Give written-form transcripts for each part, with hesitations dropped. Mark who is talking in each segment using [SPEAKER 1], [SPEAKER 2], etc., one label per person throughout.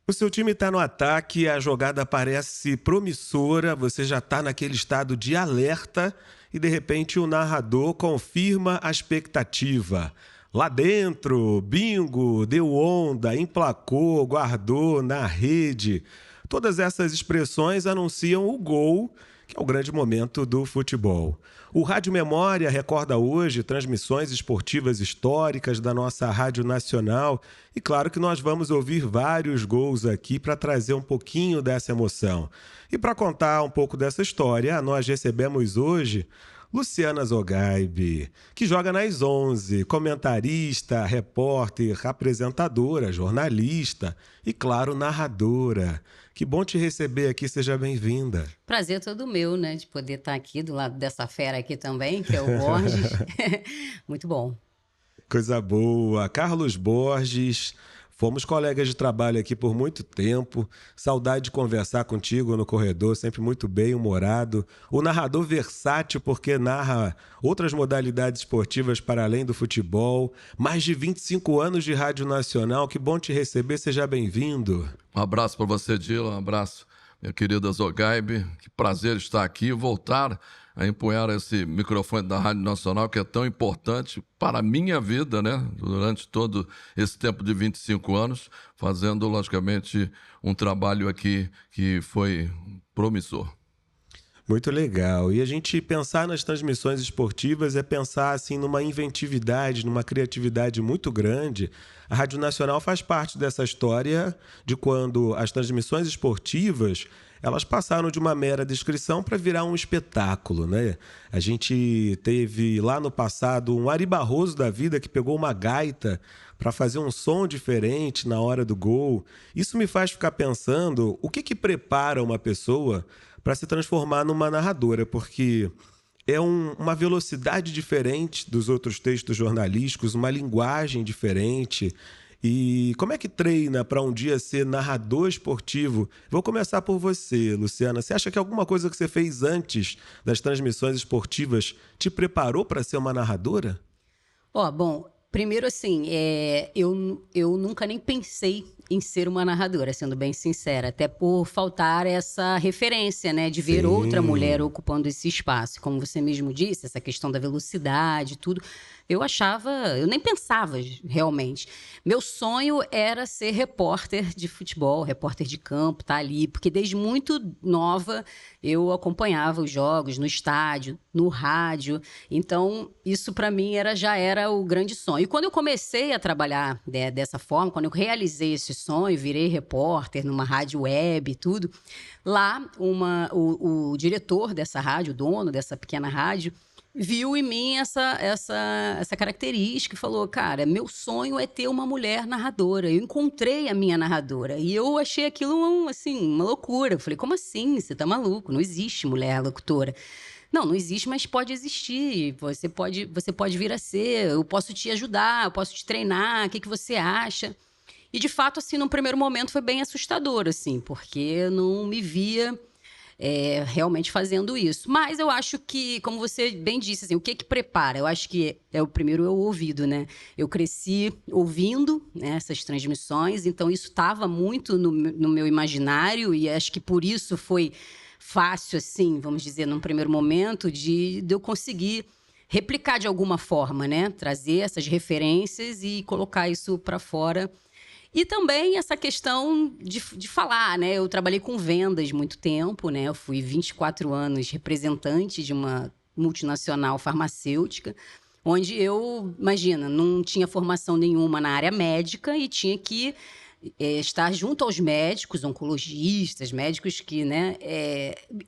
[SPEAKER 1] O seu time está no ataque, a jogada parece promissora, você já está naquele estado de alerta e de repente o narrador confirma a expectativa. Lá dentro, bingo, deu onda, emplacou, guardou na rede. Todas essas expressões anunciam o gol, que é o grande momento do futebol. O Rádio Memória recorda hoje transmissões esportivas históricas da nossa Rádio Nacional e claro que nós vamos ouvir vários gols aqui para trazer um pouquinho dessa emoção. E para contar um pouco dessa história, nós recebemos hoje Luciana Zogaibe, que joga nas 11, comentarista, repórter, apresentadora, jornalista e, claro, narradora. Que bom te receber aqui, seja bem-vinda.
[SPEAKER 2] Prazer todo meu, né, de poder estar aqui do lado dessa fera aqui também, que é o Borges. Muito bom.
[SPEAKER 1] Coisa boa. Carlos Borges, fomos colegas de trabalho aqui por muito tempo. Saudade de conversar contigo no corredor, sempre muito bem-humorado. O narrador versátil, porque narra outras modalidades esportivas para além do futebol. Mais de 25 anos de Rádio Nacional. Que bom te receber, seja bem-vindo.
[SPEAKER 3] Um abraço para você, Dila, um abraço, minha querida Zogaibe. Que prazer estar aqui e voltar a empunhar esse microfone da Rádio Nacional, que é tão importante para a minha vida, né? Durante todo esse tempo de 25 anos, fazendo, logicamente, um trabalho aqui que foi promissor.
[SPEAKER 1] Muito legal. E a gente pensar nas transmissões esportivas é pensar assim numa inventividade, numa criatividade muito grande. A Rádio Nacional faz parte dessa história de quando as transmissões esportivas elas passaram de uma mera descrição para virar um espetáculo, né? A gente teve lá no passado um Ari Barroso da vida que pegou uma gaita para fazer um som diferente na hora do gol. Isso me faz ficar pensando o que prepara uma pessoa para se transformar numa narradora, porque é uma velocidade diferente dos outros textos jornalísticos, uma linguagem diferente. E como é que treina para um dia ser narrador esportivo? Vou começar por você, Luciana. Você acha que alguma coisa que você fez antes das transmissões esportivas te preparou para ser uma narradora?
[SPEAKER 2] Bom, primeiro assim, eu nunca nem pensei em ser uma narradora, sendo bem sincera, até por faltar essa referência, né, de ver outra mulher
[SPEAKER 1] Sim.
[SPEAKER 2] ocupando esse espaço. Como você mesmo disse, essa questão da velocidade, tudo, eu nem pensava realmente. Meu sonho era ser repórter de futebol, repórter de campo, tá ali, porque desde muito nova eu acompanhava os jogos no estádio, no rádio, então isso para mim já era o grande sonho. E quando eu comecei a trabalhar dessa forma, quando eu realizei esse sonho, virei repórter numa rádio web e tudo, lá o diretor dessa rádio, o dono dessa pequena rádio, viu em mim essa característica e falou, cara, meu sonho é ter uma mulher narradora. Eu encontrei a minha narradora e eu achei aquilo uma loucura. Eu falei, como assim? Você tá maluco? Não existe mulher locutora. Não existe, mas pode existir. Você pode vir a ser. Eu posso te ajudar, eu posso te treinar. O que você acha? E, de fato, assim, num primeiro momento foi bem assustador, assim, porque eu não me via realmente fazendo isso. Mas eu acho que, como você bem disse, assim, o que prepara? Eu acho que o primeiro é o ouvido, né? Eu cresci ouvindo, né, essas transmissões, então isso estava muito no meu imaginário e acho que por isso foi fácil, assim, vamos dizer, num primeiro momento, de eu conseguir replicar de alguma forma, né? Trazer essas referências e colocar isso para fora. E também essa questão de falar, né? Eu trabalhei com vendas muito tempo, né? Eu fui 24 anos representante de uma multinacional farmacêutica, onde eu, imagina, não tinha formação nenhuma na área médica e tinha que estar junto aos médicos, oncologistas, médicos que, né,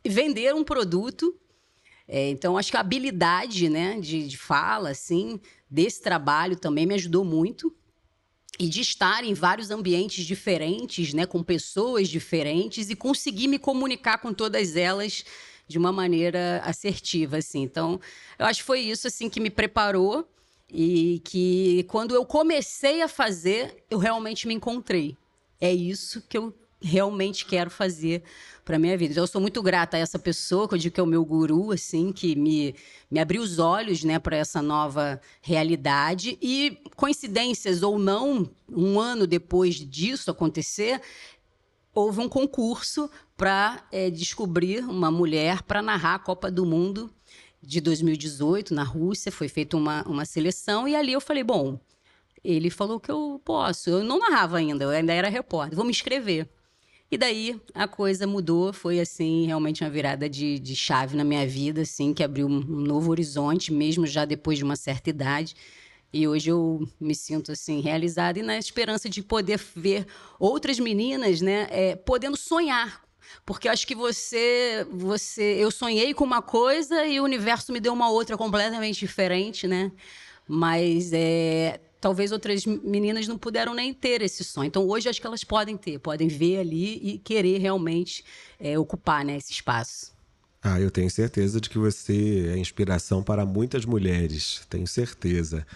[SPEAKER 2] vender um produto. Então, acho que a habilidade, né, de fala, assim, desse trabalho também me ajudou muito. E de estar em vários ambientes diferentes, né, com pessoas diferentes e conseguir me comunicar com todas elas de uma maneira assertiva, assim. Então, eu acho que foi isso, assim, que me preparou e que quando eu comecei a fazer, eu realmente me encontrei. É isso que eu realmente quero fazer para minha vida. Então, eu sou muito grata a essa pessoa, que eu digo que é o meu guru, assim, que me abriu os olhos, né, para essa nova realidade. E, coincidências ou não, um ano depois disso acontecer, houve um concurso para descobrir uma mulher para narrar a Copa do Mundo de 2018 na Rússia. Foi feita uma seleção e ali eu falei, bom, ele falou que eu posso. Eu não narrava ainda, eu ainda era repórter, vou me inscrever. E daí a coisa mudou, foi assim, realmente uma virada de chave na minha vida, assim, que abriu um novo horizonte, mesmo já depois de uma certa idade. E hoje eu me sinto assim realizada e na esperança de poder ver outras meninas, né, podendo sonhar. Porque eu acho que eu sonhei com uma coisa e o universo me deu uma outra completamente diferente, né? Mas talvez outras meninas não puderam nem ter esse sonho. Então, hoje, acho que elas podem ter, podem ver ali e querer realmente ocupar, né, esse espaço.
[SPEAKER 1] Eu tenho certeza de que você é inspiração para muitas mulheres, tenho certeza.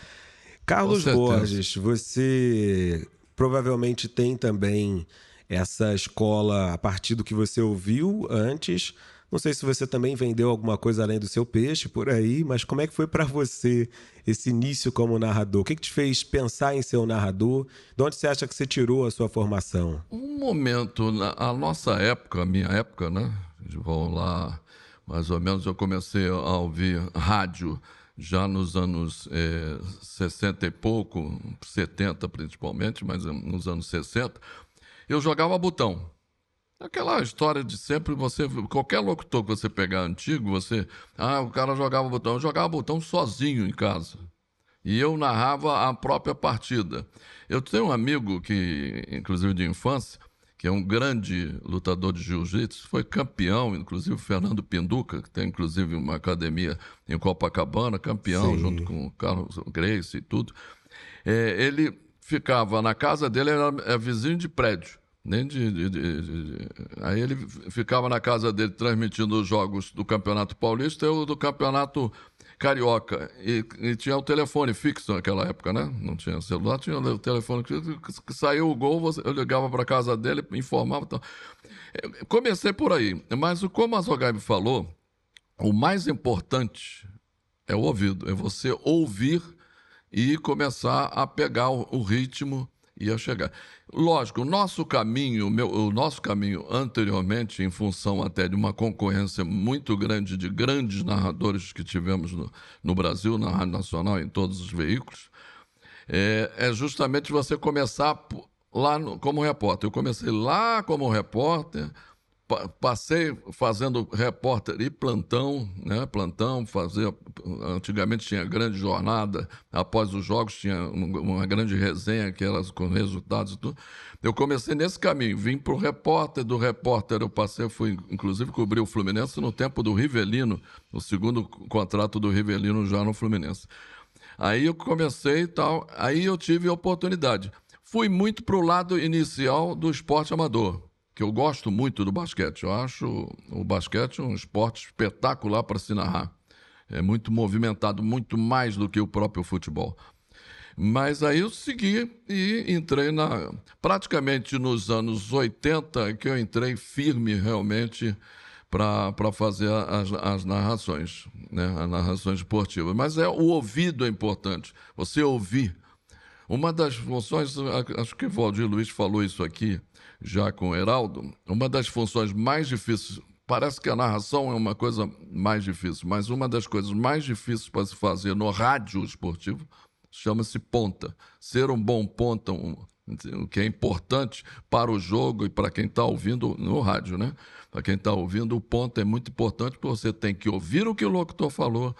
[SPEAKER 1] Carlos Borges, você provavelmente tem também essa escola a partir do que você ouviu antes. Não sei se você também vendeu alguma coisa além do seu peixe por aí, mas como é que foi para você esse início como narrador? O que te fez pensar em ser um narrador? De onde você acha que você tirou a sua formação?
[SPEAKER 3] Um momento, a nossa época, a minha época, né? Vamos lá, mais ou menos, eu comecei a ouvir rádio já nos anos 60 e pouco, 70 principalmente, mas nos anos 60, eu jogava botão. Aquela história de sempre, qualquer locutor que você pegar antigo, o cara jogava botão. Eu jogava botão sozinho em casa. E eu narrava a própria partida. Eu tenho um amigo, que, inclusive de infância, que é um grande lutador de jiu-jitsu, foi campeão, inclusive o Fernando Pinduca, que tem inclusive uma academia em Copacabana, campeão, sim, junto com o Carlos Gracie e tudo. Ele ficava na casa dele, era vizinho de prédio. Aí ele ficava na casa dele transmitindo os jogos do Campeonato Paulista e do Campeonato Carioca. E tinha o telefone fixo naquela época, né? Não tinha celular, tinha o telefone fixo. Que saiu o gol, eu ligava para a casa dele, informava. Então. Comecei por aí, mas como a Zogaibe falou, o mais importante é o ouvido, é você ouvir e começar a pegar o ritmo e a chegar. Lógico, o nosso caminho anteriormente, em função até de uma concorrência muito grande de grandes narradores que tivemos no Brasil, na Rádio Nacional, em todos os veículos, é justamente você começar lá como repórter. Eu comecei lá como repórter, passei fazendo repórter e plantão, né? Antigamente tinha grande jornada, após os jogos tinha uma grande resenha que era com resultados e tudo. Eu comecei nesse caminho, vim para o repórter, do repórter fui inclusive cobrir o Fluminense no tempo do Rivelino, o segundo contrato do Rivelino já no Fluminense. Aí eu comecei e tal, aí eu tive a oportunidade. Fui muito para o lado inicial do esporte amador, que eu gosto muito do basquete. Eu acho o basquete um esporte espetacular para se narrar. É muito movimentado, muito mais do que o próprio futebol. Mas aí eu segui e entrei praticamente nos anos 80, que eu entrei firme realmente para fazer as narrações, né? As narrações esportivas. Mas o ouvido é importante, você ouvir. Uma das funções, acho que o Valdir Luiz falou isso aqui, já com o Heraldo, uma das funções mais difíceis, parece que a narração é uma coisa mais difícil, mas uma das coisas mais difíceis para se fazer no rádio esportivo chama-se ponta. Ser um bom ponta, o que é importante para o jogo e para quem está ouvindo no rádio, né? Para quem está ouvindo, o ponta é muito importante, porque você tem que ouvir o que o locutor falou,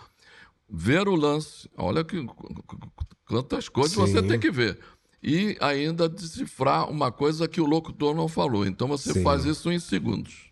[SPEAKER 3] ver o lance, olha quantas coisas, sim, você tem que ver. E ainda decifrar uma coisa que o locutor não falou. Então você, sim, faz isso em segundos.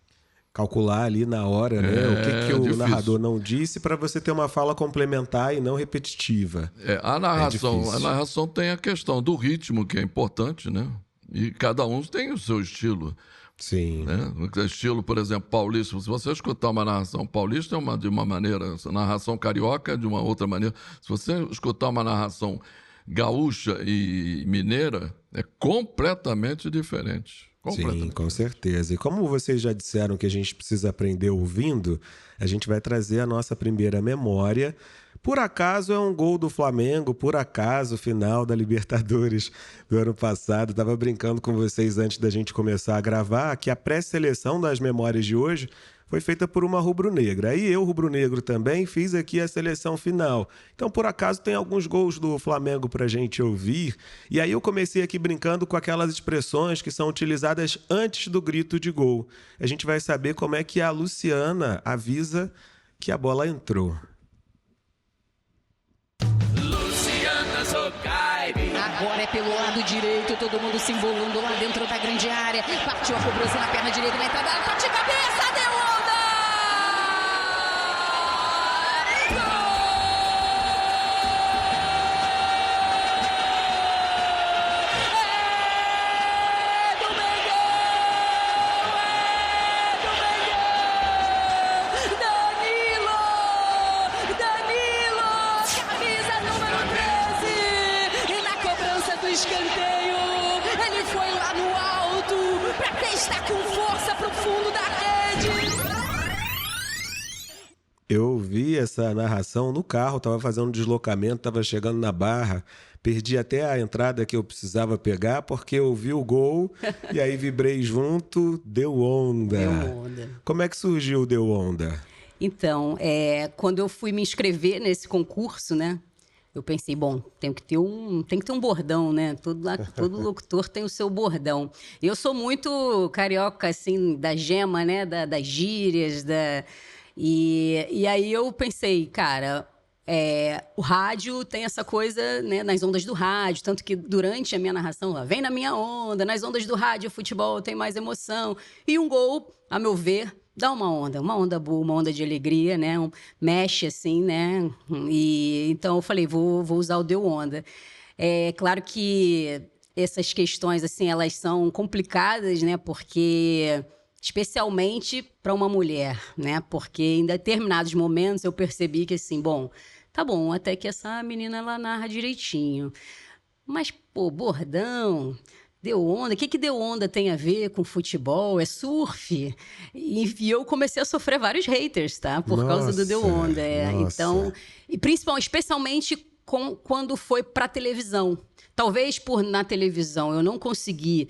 [SPEAKER 1] Calcular ali na hora, né? O que o narrador não disse para você ter uma fala complementar e não repetitiva.
[SPEAKER 3] A narração tem a questão do ritmo, que é importante, né? E cada um tem o seu estilo.
[SPEAKER 1] Sim.
[SPEAKER 3] Né? O estilo, por exemplo, paulista. Se você escutar uma narração paulista, é de uma maneira. A narração carioca é de uma outra maneira. Se você escutar uma narração gaúcha e mineira, é completamente diferente.
[SPEAKER 1] Sim, com certeza. E como vocês já disseram que a gente precisa aprender ouvindo, a gente vai trazer a nossa primeira memória Por acaso é um gol do Flamengo, por acaso, final da Libertadores do ano passado. Estava brincando com vocês antes da gente começar a gravar que a pré-seleção das memórias de hoje foi feita por uma rubro-negra. Aí eu, rubro-negro também, fiz aqui a seleção final. Então, por acaso, tem alguns gols do Flamengo para a gente ouvir. E aí eu comecei aqui brincando com aquelas expressões que são utilizadas antes do grito de gol. A gente vai saber como é que a Luciana avisa que a bola entrou.
[SPEAKER 2] Agora é pelo lado direito, todo mundo se embolando lá dentro da grande área. Partiu a cobrança na perna direita, na entrada, toque de cabeça, deu onda!
[SPEAKER 4] Escanteio, ele foi lá no alto para testar com força pro fundo da rede.
[SPEAKER 1] Eu vi essa narração no carro, estava fazendo um deslocamento, estava chegando na Barra, perdi até a entrada que eu precisava pegar porque eu vi o gol e aí vibrei junto, deu onda.
[SPEAKER 2] Deu onda.
[SPEAKER 1] Como é que surgiu o Deu Onda?
[SPEAKER 2] Então, quando eu fui me inscrever nesse concurso, né? Eu pensei, bom, tem que ter um bordão, né? Todo locutor tem o seu bordão. Eu sou muito carioca, assim, da gema, né? Das gírias, E aí eu pensei, cara, o rádio tem essa coisa, né? Nas ondas do rádio, tanto que durante a minha narração, vem na minha onda, nas ondas do rádio, o futebol tem mais emoção. E um gol, a meu ver, dá uma onda boa, uma onda de alegria, né? Mexe assim, né? E então eu falei, vou usar o Deu Onda. É claro que essas questões, assim, elas são complicadas, né? Porque, especialmente para uma mulher, né? Porque em determinados momentos eu percebi que, assim, bom, tá bom, até que essa menina, ela narra direitinho. Mas, pô, bordão... Deu onda? O que Deu Onda tem a ver com futebol? É surf? E eu comecei a sofrer vários haters, tá? Por causa do Deu Onda. Então, e especialmente quando foi para televisão. Talvez na televisão eu não consegui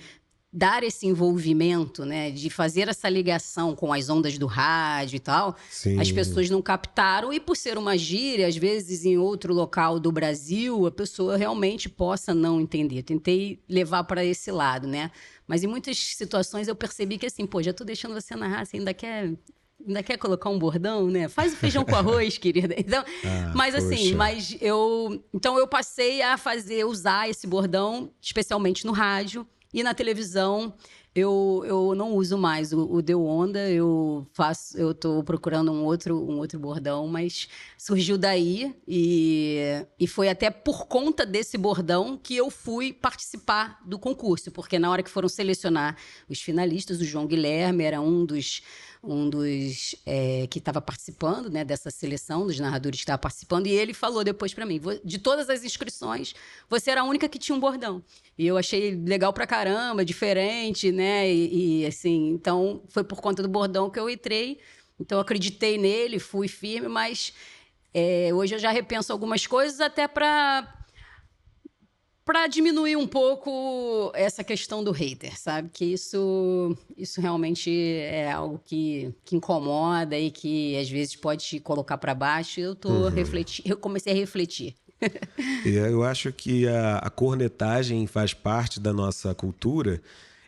[SPEAKER 2] dar esse envolvimento, né, de fazer essa ligação com as ondas do rádio e tal.
[SPEAKER 1] Sim.
[SPEAKER 2] As pessoas não captaram, e por ser uma gíria, às vezes em outro local do Brasil, a pessoa realmente possa não entender. Tentei levar para esse lado, né? Mas em muitas situações eu percebi que assim, pô, já tô deixando você narrar, você ainda quer colocar um bordão, né? Faz o feijão com arroz, querida. Então, então eu passei a usar esse bordão, especialmente no rádio. E na televisão, eu não uso mais o Deu Onda, eu tô procurando um outro bordão, mas surgiu daí e foi até por conta desse bordão que eu fui participar do concurso, porque na hora que foram selecionar os finalistas, o João Guilherme era um dos que estava participando, né, dessa seleção, dos narradores que estava participando, e ele falou depois para mim, de todas as inscrições, você era a única que tinha um bordão. E eu achei legal pra caramba, diferente, né, e assim, então foi por conta do bordão que eu entrei, então eu acreditei nele, fui firme, mas hoje eu já repenso algumas coisas até para diminuir um pouco essa questão do hater, sabe? Que isso realmente é algo que incomoda e que às vezes pode te colocar para baixo. Eu comecei a refletir.
[SPEAKER 1] Eu acho que a cornetagem faz parte da nossa cultura.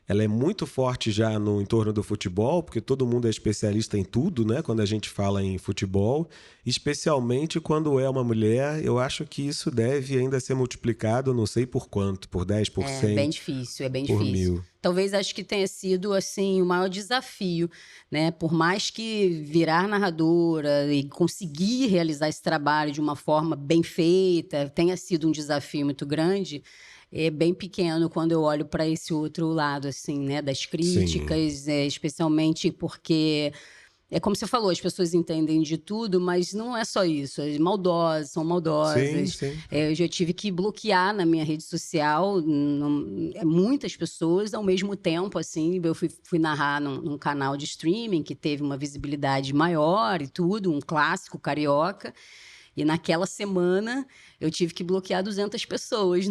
[SPEAKER 1] Ela é muito forte já no entorno do futebol, porque todo mundo é especialista em tudo, né? Quando a gente fala em futebol, especialmente quando é uma mulher, eu acho que isso deve ainda ser multiplicado, não sei por quanto, por 10%.
[SPEAKER 2] É bem difícil,
[SPEAKER 1] por 1000.
[SPEAKER 2] Talvez acho que tenha sido assim o maior desafio, né? Por mais que virar narradora e conseguir realizar esse trabalho de uma forma bem feita, tenha sido um desafio muito grande. É bem pequeno quando eu olho para esse outro lado, assim, né, das críticas, especialmente porque, como você falou, as pessoas entendem de tudo, mas não é só isso, são maldosas.
[SPEAKER 1] Sim.
[SPEAKER 2] Eu já tive que bloquear na minha rede social muitas pessoas ao mesmo tempo, assim, eu fui narrar num canal de streaming que teve uma visibilidade maior e tudo, um clássico carioca. E naquela semana eu tive que bloquear 200 pessoas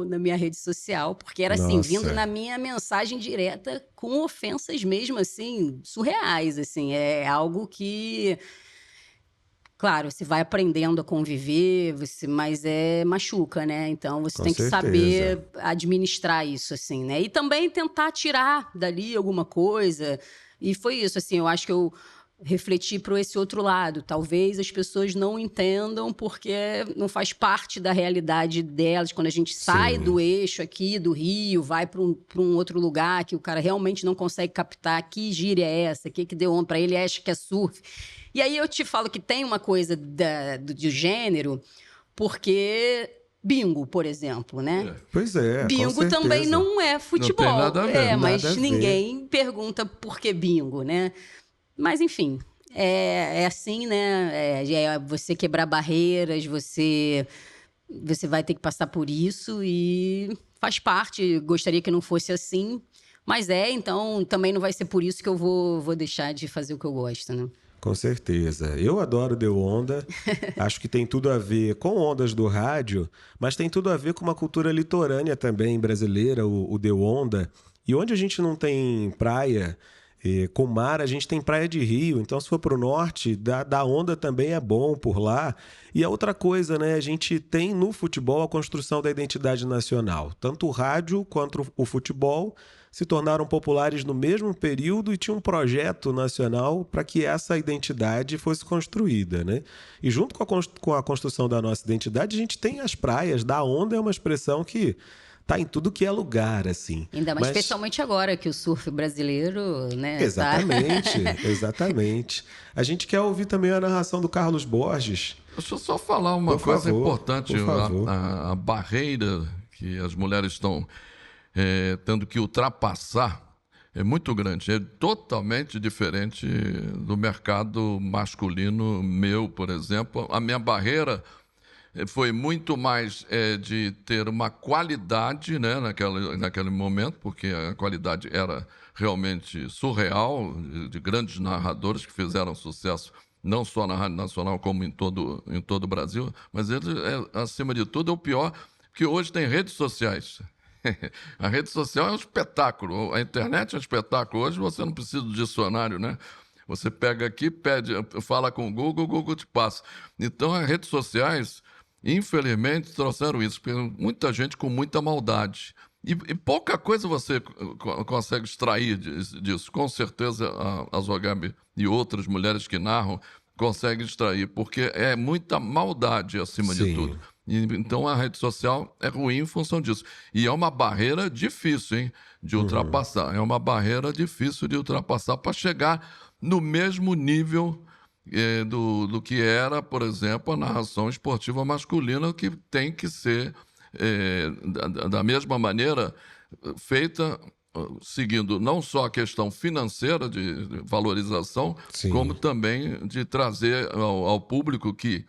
[SPEAKER 2] na minha rede social, porque era assim,
[SPEAKER 1] Nossa.
[SPEAKER 2] vindo na minha mensagem direta com ofensas mesmo assim, surreais, assim, é algo que... Claro, você vai aprendendo a conviver, mas machuca, né? Então você
[SPEAKER 1] Com
[SPEAKER 2] tem que
[SPEAKER 1] certeza.
[SPEAKER 2] saber administrar isso, assim, né? E também tentar tirar dali alguma coisa. E foi isso, assim, eu acho que eu refleti para esse outro lado. Talvez as pessoas não entendam porque não faz parte da realidade delas. Quando a gente sai
[SPEAKER 1] Sim.
[SPEAKER 2] do eixo aqui, do Rio, vai para um outro lugar que o cara realmente não consegue captar que gíria é essa, que deu onda para ele, acha que é surf. E aí eu te falo que tem uma coisa do gênero, porque bingo, por exemplo, né?
[SPEAKER 1] Pois é, com
[SPEAKER 2] Bingo
[SPEAKER 1] certeza.
[SPEAKER 2] também não é futebol.
[SPEAKER 3] Não tem nada a ver.
[SPEAKER 2] Mas
[SPEAKER 1] Nada a ver.
[SPEAKER 2] ninguém pergunta por que bingo, né? Mas, enfim, é assim, né? É você quebrar barreiras, você vai ter que passar por isso e faz parte. Gostaria que não fosse assim, mas então também não vai ser por isso que eu vou deixar de fazer o que eu gosto, né?
[SPEAKER 1] Com certeza. Eu adoro Deu Onda. Acho que tem tudo a ver com ondas do rádio, mas tem tudo a ver com uma cultura litorânea também brasileira, o Deu Onda. E onde a gente não tem praia com mar, a gente tem praia de rio. Então, se for para o norte, da onda também é bom por lá. E a outra coisa, né? A gente tem no futebol a construção da identidade nacional. Tanto o rádio quanto o futebol se tornaram populares no mesmo período e tinha um projeto nacional para que essa identidade fosse construída, né? E junto com a construção da nossa identidade, a gente tem as praias. Da onda é uma expressão que tá em tudo que é lugar, assim.
[SPEAKER 2] Ainda mais especialmente agora que o surf brasileiro, né?
[SPEAKER 1] Exatamente, exatamente. A gente quer ouvir também a narração do Carlos Borges.
[SPEAKER 3] Deixa eu só falar uma
[SPEAKER 1] Por
[SPEAKER 3] coisa
[SPEAKER 1] favor,
[SPEAKER 3] importante.
[SPEAKER 1] por favor.
[SPEAKER 3] A barreira que as mulheres estão tendo que ultrapassar é muito grande. É totalmente diferente do mercado masculino meu, por exemplo. A minha barreira foi muito mais de ter uma qualidade, né, naquele momento, porque a qualidade era realmente surreal, de grandes narradores que fizeram sucesso não só na Rádio Nacional, como em todo o Brasil, mas ele, acima de tudo, é o pior, que hoje tem redes sociais. A rede social é um espetáculo, a internet é um espetáculo. Hoje você não precisa do dicionário, né? Você pega aqui, fala com o Google te passa. Então, as redes sociais, infelizmente, trouxeram isso. Muita gente com muita maldade. E pouca coisa você consegue extrair disso. Com certeza, a Zogabe e outras mulheres que narram conseguem extrair, porque é muita maldade acima de tudo. Então, a rede social é ruim em função disso. E é uma barreira difícil, hein, de ultrapassar. É uma barreira difícil de ultrapassar para chegar no mesmo nível do que era, por exemplo, a narração esportiva masculina, que tem que ser, da mesma maneira, feita seguindo não só a questão financeira de valorização,
[SPEAKER 1] Sim.
[SPEAKER 3] como também de trazer ao público que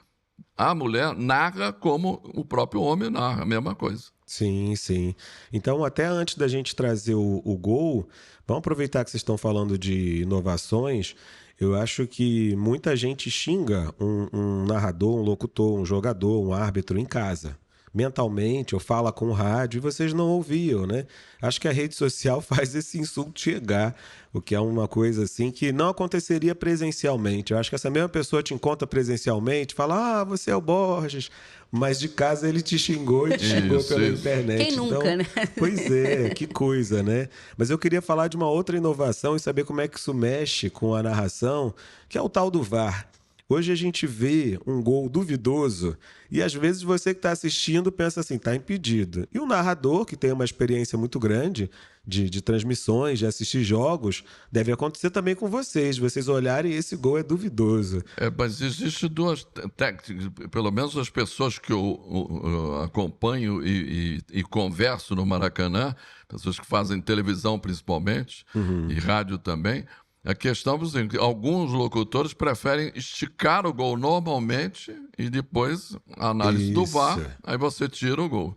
[SPEAKER 3] a mulher narra como o próprio homem narra, a mesma coisa.
[SPEAKER 1] Sim, sim. Então, até antes da gente trazer o gol, vamos aproveitar que vocês estão falando de inovações. Eu acho que muita gente xinga um narrador, um locutor, um jogador, um árbitro em casa. Mentalmente, ou fala com o rádio, e vocês não ouviam, né? Acho que a rede social faz esse insulto chegar, o que é uma coisa assim que não aconteceria presencialmente. Eu acho que essa mesma pessoa te encontra presencialmente, fala, você é o Borges, mas de casa ele te xingou e te xingou pela internet.
[SPEAKER 2] Quem nunca, né?
[SPEAKER 1] Pois é, que coisa, né? Mas eu queria falar de uma outra inovação e saber como é que isso mexe com a narração, que é o tal do VAR. Hoje a gente vê um gol duvidoso e às vezes você que está assistindo pensa assim, está impedido. E o narrador, que tem uma experiência muito grande de transmissões, de assistir jogos, deve acontecer também com vocês olharem e esse gol é duvidoso.
[SPEAKER 3] Mas existe duas técnicas, pelo menos as pessoas que eu acompanho e converso no Maracanã, pessoas que fazem televisão principalmente, e rádio também. A questão é que alguns locutores preferem esticar o gol normalmente e depois a análise do VAR, aí você tira o gol.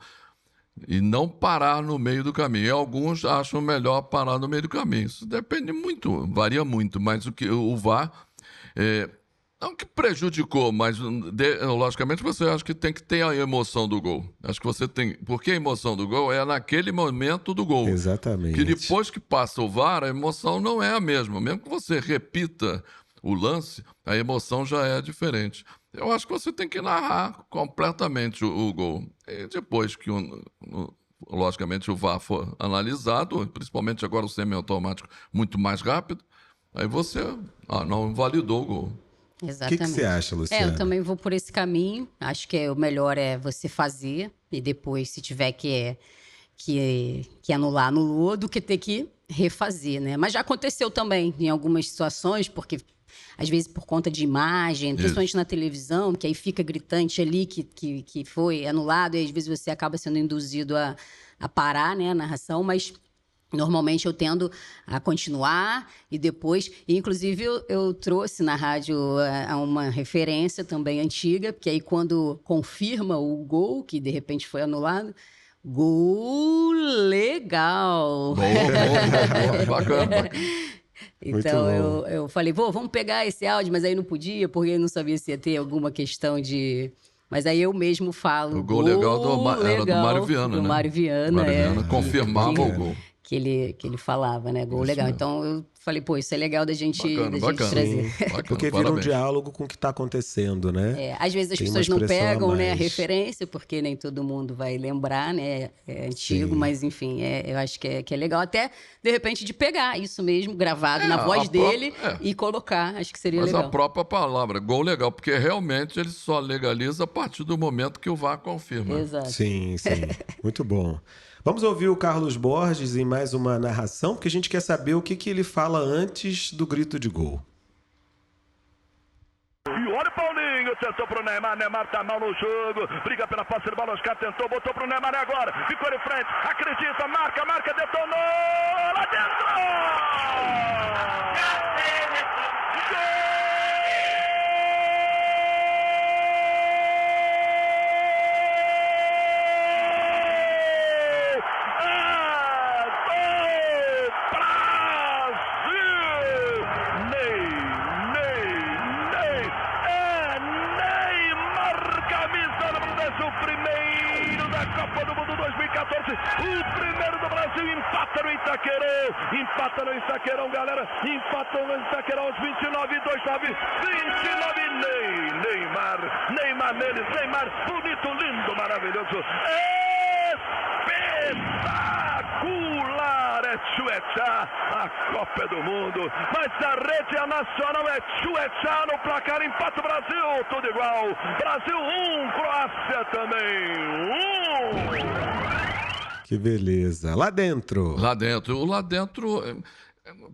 [SPEAKER 3] E não parar no meio do caminho. E alguns acham melhor parar no meio do caminho. Isso depende muito, varia muito, mas o VAR Não que prejudicou, mas logicamente você acha que tem que ter a emoção do gol. Acho que você tem. Porque a emoção do gol é naquele momento do gol.
[SPEAKER 1] Exatamente.
[SPEAKER 3] Que depois que passa o VAR, a emoção não é a mesma. Mesmo que você repita o lance, a emoção já é diferente. Eu acho que você tem que narrar completamente o gol. E depois que, logicamente, o VAR for analisado, principalmente agora o semiautomático muito mais rápido, aí você não validou o gol.
[SPEAKER 2] Exatamente.
[SPEAKER 1] O que você acha, Luciana?
[SPEAKER 2] Eu também vou por esse caminho. Acho que o melhor é você fazer e depois, se tiver que anular, anulou, do que ter que refazer, né? Mas já aconteceu também em algumas situações, porque às vezes por conta de imagem, principalmente na televisão, que aí fica gritante ali que foi anulado, e às vezes você acaba sendo induzido a parar, né, a narração, mas normalmente eu tendo a continuar e depois... E, inclusive, eu trouxe na rádio uma referência também antiga, porque aí quando confirma o gol, que de repente foi anulado, gol legal!
[SPEAKER 3] Gol, bacana.
[SPEAKER 2] Então eu falei, vamos pegar esse áudio, mas aí não podia, porque eu não sabia se ia ter alguma questão de... Mas aí eu mesmo falo...
[SPEAKER 3] O gol legal era do Mário Viana, né?
[SPEAKER 2] Do Mário Viana,
[SPEAKER 3] Mário Viana confirmava o gol.
[SPEAKER 2] Que ele falava, né? Gol
[SPEAKER 3] Isso
[SPEAKER 2] legal.
[SPEAKER 3] mesmo.
[SPEAKER 2] Então eu falei, isso é legal da gente
[SPEAKER 3] Bacana.
[SPEAKER 2] trazer.
[SPEAKER 3] Bacana,
[SPEAKER 1] Porque vira um
[SPEAKER 3] parabéns.
[SPEAKER 1] diálogo com o que está acontecendo, né?
[SPEAKER 2] Às vezes as
[SPEAKER 1] Tem uma
[SPEAKER 2] pessoas não
[SPEAKER 1] expressão a
[SPEAKER 2] pegam, né, a
[SPEAKER 1] mais.
[SPEAKER 2] referência, porque nem todo mundo vai lembrar, né? É antigo,
[SPEAKER 1] Sim.
[SPEAKER 2] mas enfim, eu acho que é legal. Até, de repente, de pegar isso mesmo, gravado na voz dele e colocar. Acho que seria
[SPEAKER 3] Mas
[SPEAKER 2] legal.
[SPEAKER 3] a própria palavra, gol legal, porque realmente ele só legaliza a partir do momento que o VAR confirma.
[SPEAKER 2] Exato.
[SPEAKER 1] Sim. Muito bom. Vamos ouvir o Carlos Borges em mais uma narração, porque a gente quer saber o que ele fala antes do grito de gol.
[SPEAKER 5] E olha o Paulinho, tentou pro Neymar tá mal no jogo, briga pela posse de bola, Oscar tentou, botou pro Neymar agora, ficou em frente, acredita, marca, detonou, lá dentro! O primeiro do Brasil empata no Itaquerão, galera, empata no Itaquerão aos 29, 29, Neymar neles, Neymar, bonito, lindo, maravilhoso, espetacular, é Tchuetchá, a Copa do Mundo, mas a rede nacional é Tchuetchá no placar, empata o Brasil, tudo igual, Brasil 1, Croácia também 1.
[SPEAKER 1] Que beleza. Lá dentro.
[SPEAKER 3] Lá dentro,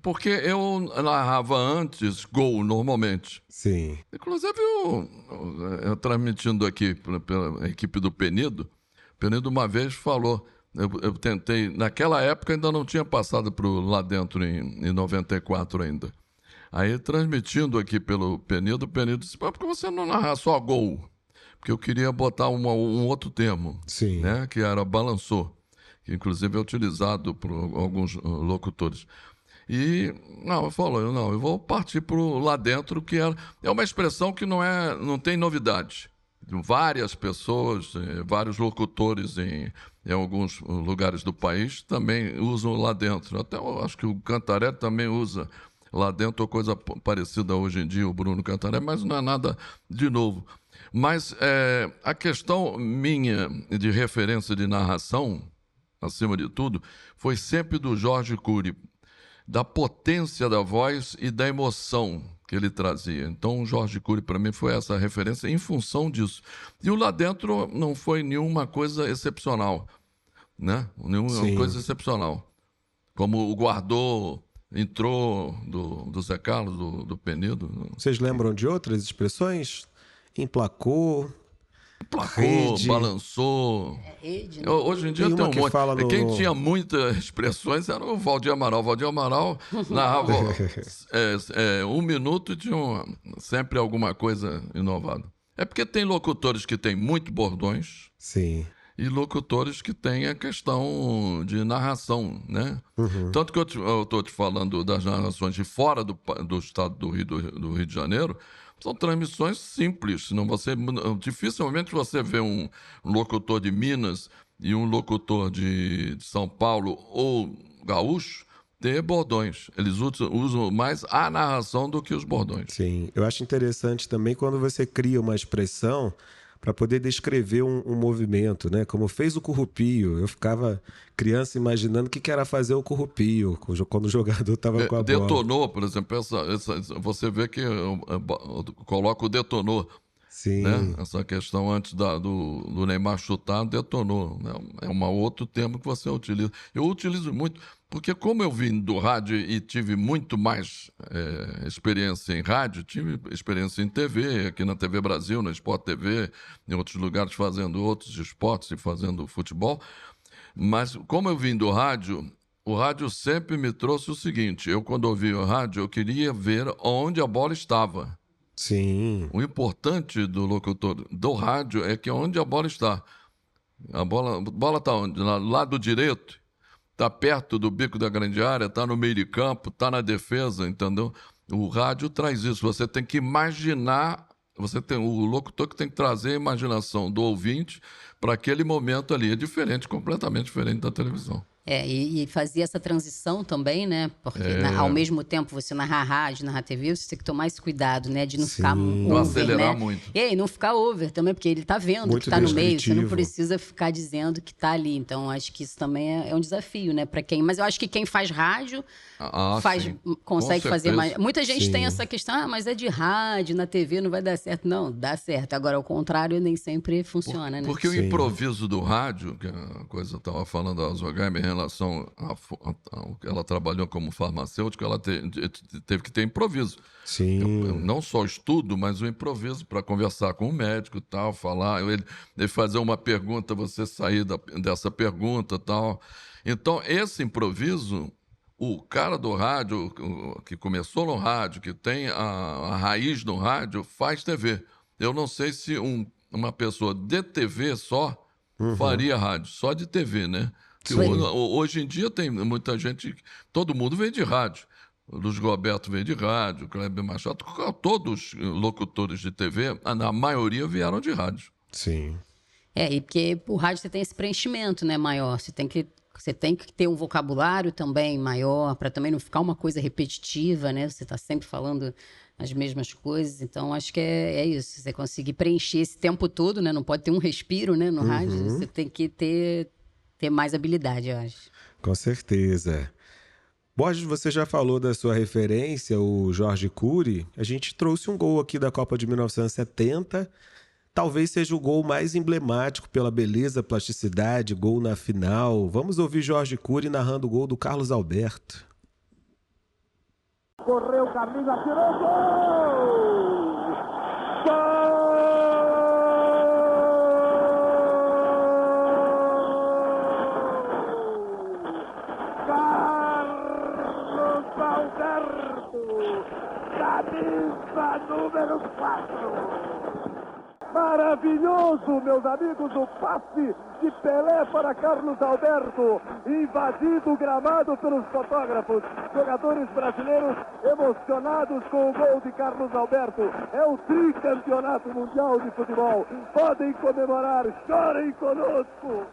[SPEAKER 3] porque eu narrava antes gol normalmente.
[SPEAKER 1] Sim.
[SPEAKER 3] Inclusive, eu transmitindo aqui pela equipe do Penido, o Penido uma vez falou, eu tentei, naquela época ainda não tinha passado para o Lá Dentro em 94 ainda. Aí, transmitindo aqui pelo Penido, o Penido disse, por que você não narra só gol? Porque eu queria botar um outro termo,
[SPEAKER 1] Sim.
[SPEAKER 3] né, que era balançou, que inclusive é utilizado por alguns locutores. E, eu vou partir para o Lá Dentro, que é uma expressão que não tem novidade. Várias pessoas, vários locutores em alguns lugares do país também usam Lá Dentro. Até eu acho que o Cantaré também usa Lá Dentro, ou coisa parecida hoje em dia, o Bruno Cantaré, mas não é nada de novo. Mas a questão minha de referência de narração, acima de tudo, foi sempre do Jorge Cury, da potência da voz e da emoção que ele trazia. Então, o Jorge Cury, para mim, foi essa referência em função disso. E o Lá Dentro não foi nenhuma coisa excepcional, né? Nenhuma coisa excepcional. Como o Guardou entrou do Zé Carlos, do Penido.
[SPEAKER 1] Vocês lembram de outras expressões? Emplacou...
[SPEAKER 3] Placou,
[SPEAKER 1] rede.
[SPEAKER 3] Balançou.
[SPEAKER 2] Rede, né?
[SPEAKER 3] Hoje em dia
[SPEAKER 1] Tem
[SPEAKER 3] tem
[SPEAKER 1] uma
[SPEAKER 3] um
[SPEAKER 1] que
[SPEAKER 3] monte.
[SPEAKER 1] fala no-
[SPEAKER 3] Quem tinha muitas expressões era o Valdir Amaral. Valdir Amaral narrava 1 minuto e tinha sempre alguma coisa inovada. É porque tem locutores que têm muito bordões
[SPEAKER 1] Sim.
[SPEAKER 3] e locutores que têm a questão de narração, né? Tanto que eu estou te falando das narrações de fora do estado do Rio de Janeiro, São transmissões simples, senão dificilmente você vê um locutor de Minas e um locutor de São Paulo ou gaúcho ter bordões. Eles usam mais a narração do que os bordões.
[SPEAKER 1] Sim, eu acho interessante também quando você cria uma expressão para poder descrever um movimento, né? Como fez o Currupio. Eu ficava criança imaginando o que era fazer o Currupio quando o jogador estava com a bola.
[SPEAKER 3] Detonou, por exemplo, você vê que coloca o detonou.
[SPEAKER 1] Sim.
[SPEAKER 3] Né? Essa questão antes do Neymar chutar, detonou. Né? É um outro termo que você utiliza. Eu utilizo muito, porque como eu vim do rádio e tive muito mais experiência em rádio, tive experiência em TV, aqui na TV Brasil, na Sport TV, em outros lugares fazendo outros esportes e fazendo futebol. Mas como eu vim do rádio, o rádio sempre me trouxe o seguinte: eu, quando ouvi o rádio, eu queria ver onde a bola estava.
[SPEAKER 1] Sim.
[SPEAKER 3] O importante do locutor do rádio é que onde a bola está. A bola está onde? No lado direito, está perto do bico da grande área, está no meio de campo, está na defesa, entendeu? O rádio traz isso. Você tem que imaginar, o locutor que tem que trazer a imaginação do ouvinte para aquele momento ali. É diferente, completamente diferente da televisão.
[SPEAKER 2] E fazia essa transição também, né? Porque ao mesmo tempo você narrar rádio, narrar TV, você tem que tomar esse cuidado, né? De não ficar over,
[SPEAKER 3] não acelerar,
[SPEAKER 2] né?
[SPEAKER 3] muito.
[SPEAKER 2] E aí, não ficar over também, porque ele tá vendo
[SPEAKER 1] muito
[SPEAKER 2] que tá no meio, você não
[SPEAKER 1] descritivo.
[SPEAKER 2] precisa ficar dizendo que tá ali. Então, acho que isso também é um desafio, né? Para quem... Mas eu acho que quem faz rádio
[SPEAKER 3] Sim.
[SPEAKER 2] consegue
[SPEAKER 3] Com
[SPEAKER 2] fazer
[SPEAKER 3] certeza.
[SPEAKER 2] mais. Muita gente
[SPEAKER 1] Sim.
[SPEAKER 2] tem essa questão, mas é de rádio, na TV não vai dar certo. Não, dá certo. Agora, ao contrário, nem sempre funciona, né?
[SPEAKER 3] Porque o
[SPEAKER 1] Sim.
[SPEAKER 3] improviso do rádio, que a coisa estava falando da Zogaib em relação ao que ela trabalhou como farmacêutica, ela teve que ter improviso.
[SPEAKER 1] Sim.
[SPEAKER 3] Não só estudo, mas o improviso para conversar com o médico, tal, falar, ele fazer uma pergunta, você sair dessa pergunta, tal. Então, esse improviso, o cara do rádio, que começou no rádio, que tem a raiz no rádio, faz TV. Eu não sei se uma pessoa de TV só faria rádio, só de TV, né? Que hoje em dia tem muita gente, todo mundo vem de rádio. O Luiz Roberto vem de rádio, o Kleber Machado, todos os locutores de TV, a maioria vieram de rádio.
[SPEAKER 1] Sim.
[SPEAKER 2] E porque o rádio você tem esse preenchimento, né, maior. Você tem que ter um vocabulário também maior, para também não ficar uma coisa repetitiva, né? Você está sempre falando as mesmas coisas. Então, acho que é isso. Você conseguir preencher esse tempo todo, né? Não pode ter um respiro, né, no rádio. Você tem que ter mais habilidade, eu acho.
[SPEAKER 1] Com certeza. Borges, você já falou da sua referência, o Jorge Cury. A gente trouxe um gol aqui da Copa de 1970. Talvez seja o gol mais emblemático pela beleza, plasticidade, gol na final. Vamos ouvir Jorge Cury narrando o gol do Carlos Alberto.
[SPEAKER 6] Correu, Carlinhos, atirou, gol! Carlos Alberto, camisa número 4. Maravilhoso, meus amigos, o passe de Pelé para Carlos Alberto, invadido o gramado pelos fotógrafos. Jogadores brasileiros emocionados com o gol de Carlos Alberto. É o tricampeonato mundial de futebol. Podem comemorar, chorem conosco.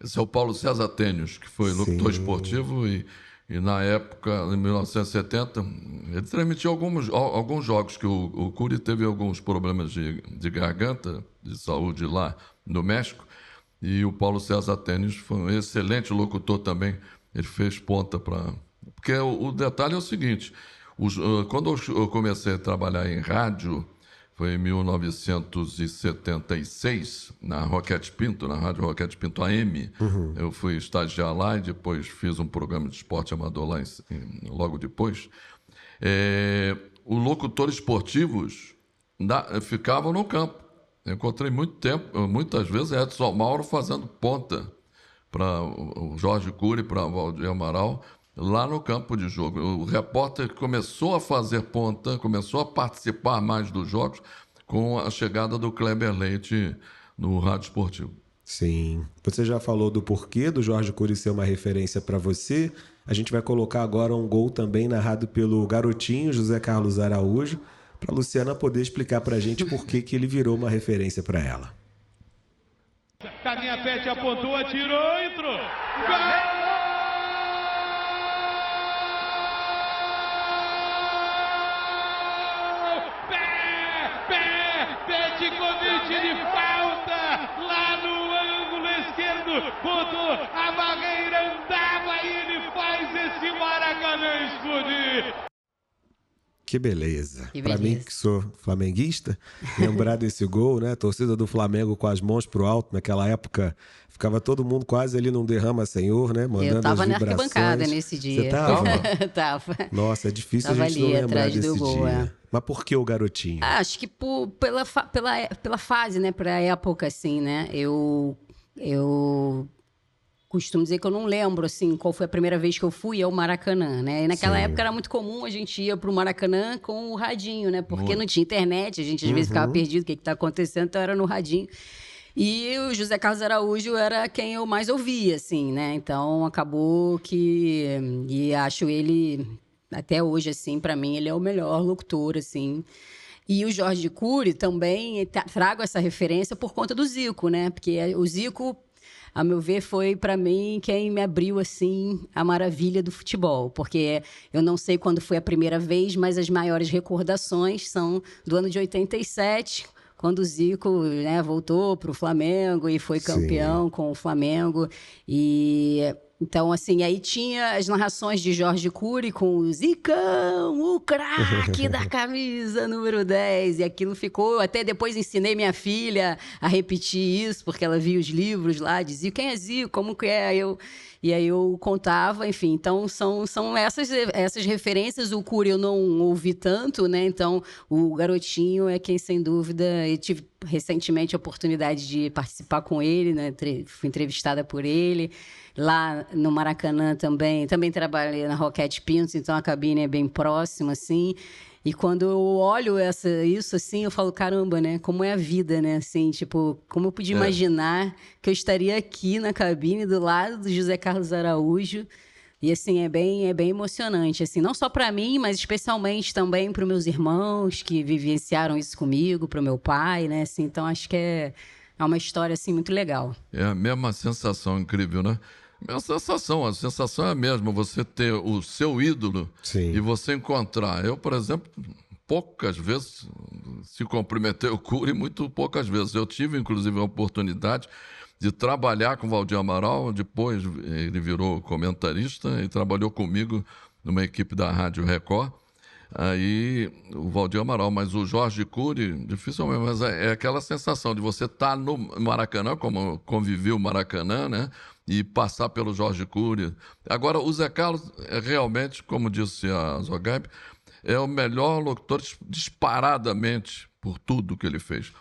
[SPEAKER 3] Esse é o Paulo César Tênios, que foi locutor esportivo e na época, em 1970, ele transmitiu alguns jogos, que o Cury teve alguns problemas de garganta, de saúde lá no México, e o Paulo César Tênios foi um excelente locutor também. Ele fez ponta para... Porque o detalhe é o seguinte, quando eu comecei a trabalhar em rádio, foi em 1976, na Roquete Pinto, na Rádio Roquete Pinto AM. Eu fui estagiar lá e depois fiz um programa de esporte amador lá logo depois. Os locutores esportivos ficavam no campo. Eu encontrei muitas vezes, Edson Mauro fazendo ponta para o Jorge Cury, para o Valdir Amaral, lá no campo de jogo. O repórter começou a fazer ponta, começou a participar mais dos jogos com a chegada do Kleber Leite no rádio esportivo.
[SPEAKER 1] Sim. Você já falou do porquê do Jorge Cury ser uma referência para você. A gente vai colocar agora um gol também narrado pelo garotinho José Carlos Araújo, para a Luciana poder explicar para a gente por que ele virou uma referência para ela.
[SPEAKER 7] Cadinha Pet apontou, atirou, entrou. Gol! Petkovic de falta, lá no ângulo esquerdo, botou a barreira, andava e ele faz esse Maracanã explodir.
[SPEAKER 1] Que beleza.
[SPEAKER 2] Que
[SPEAKER 1] Para mim, que sou flamenguista, lembrar desse gol, né? A torcida do Flamengo com as mãos pro alto, naquela época, ficava todo mundo quase ali num derrama senhor, né? Mandando
[SPEAKER 2] Eu tava
[SPEAKER 1] as
[SPEAKER 2] na
[SPEAKER 1] vibrações.
[SPEAKER 2] arquibancada nesse dia.
[SPEAKER 1] Você tava?
[SPEAKER 2] Tava.
[SPEAKER 1] Nossa, é difícil
[SPEAKER 2] Tava
[SPEAKER 1] a gente não
[SPEAKER 2] ali,
[SPEAKER 1] lembrar
[SPEAKER 2] atrás do
[SPEAKER 1] desse
[SPEAKER 2] gol,
[SPEAKER 1] dia.
[SPEAKER 2] é.
[SPEAKER 1] Mas por que o garotinho?
[SPEAKER 2] Acho que pela fase, né? Pela época, assim, né? Eu costumo dizer que eu não lembro, assim, qual foi a primeira vez que eu fui ao Maracanã, né? E naquela
[SPEAKER 1] Sim.
[SPEAKER 2] época era muito comum a gente ir pro Maracanã com o radinho, né? Porque não tinha internet, a gente às vezes ficava perdido, o que tá acontecendo, então era no radinho. E o José Carlos Araújo era quem eu mais ouvia, assim, né? Então acabou que... E acho ele, até hoje, assim, para mim, ele é o melhor locutor, assim. E o Jorge Cury também, trago essa referência por conta do Zico, né? Porque o Zico, a meu ver, foi para mim quem me abriu assim a maravilha do futebol, porque eu não sei quando foi a primeira vez, mas as maiores recordações são do ano de 87, quando o Zico, né, voltou para o Flamengo e foi campeão com o Flamengo. E então, assim, aí tinha as narrações de Jorge Cury com o Zicão, o craque da camisa número 10. E aquilo ficou... Até depois ensinei minha filha a repetir isso, porque ela via os livros lá de Zico. Quem é Zico? Como que é? E aí eu contava, enfim. Então, são essas referências. O Cury eu não ouvi tanto, né? Então, o garotinho é quem, sem dúvida... Eu tive recentemente a oportunidade de participar com ele, né? Fui entrevistada por ele. Lá no Maracanã também trabalhei na Roquete Pintos, então a cabine é bem próxima, assim. E quando eu olho isso, assim, eu falo, caramba, né? Como é a vida, né? Assim, tipo, como eu podia imaginar que eu estaria aqui na cabine do lado do José Carlos Araújo. E, assim, é bem emocionante, assim, não só para mim, mas especialmente também para os meus irmãos que vivenciaram isso comigo, para o meu pai, né? Assim, então, acho que é uma história, assim, muito legal.
[SPEAKER 3] É a mesma sensação incrível, né? A sensação é a mesma, você ter o seu ídolo e você encontrar. Eu, por exemplo, poucas vezes se cumprimentei o Cury, muito poucas vezes. Eu tive, inclusive, a oportunidade de trabalhar com o Valdir Amaral, depois ele virou comentarista e trabalhou comigo numa equipe da Rádio Record. Aí o Valdir Amaral, mas o Jorge Cury, dificilmente, mas é aquela sensação de você estar no Maracanã, como conviveu o Maracanã, né? E passar pelo Jorge Cury. Agora, o Zé Carlos, realmente, como disse a Zogaib, é o melhor locutor disparadamente por tudo que ele fez.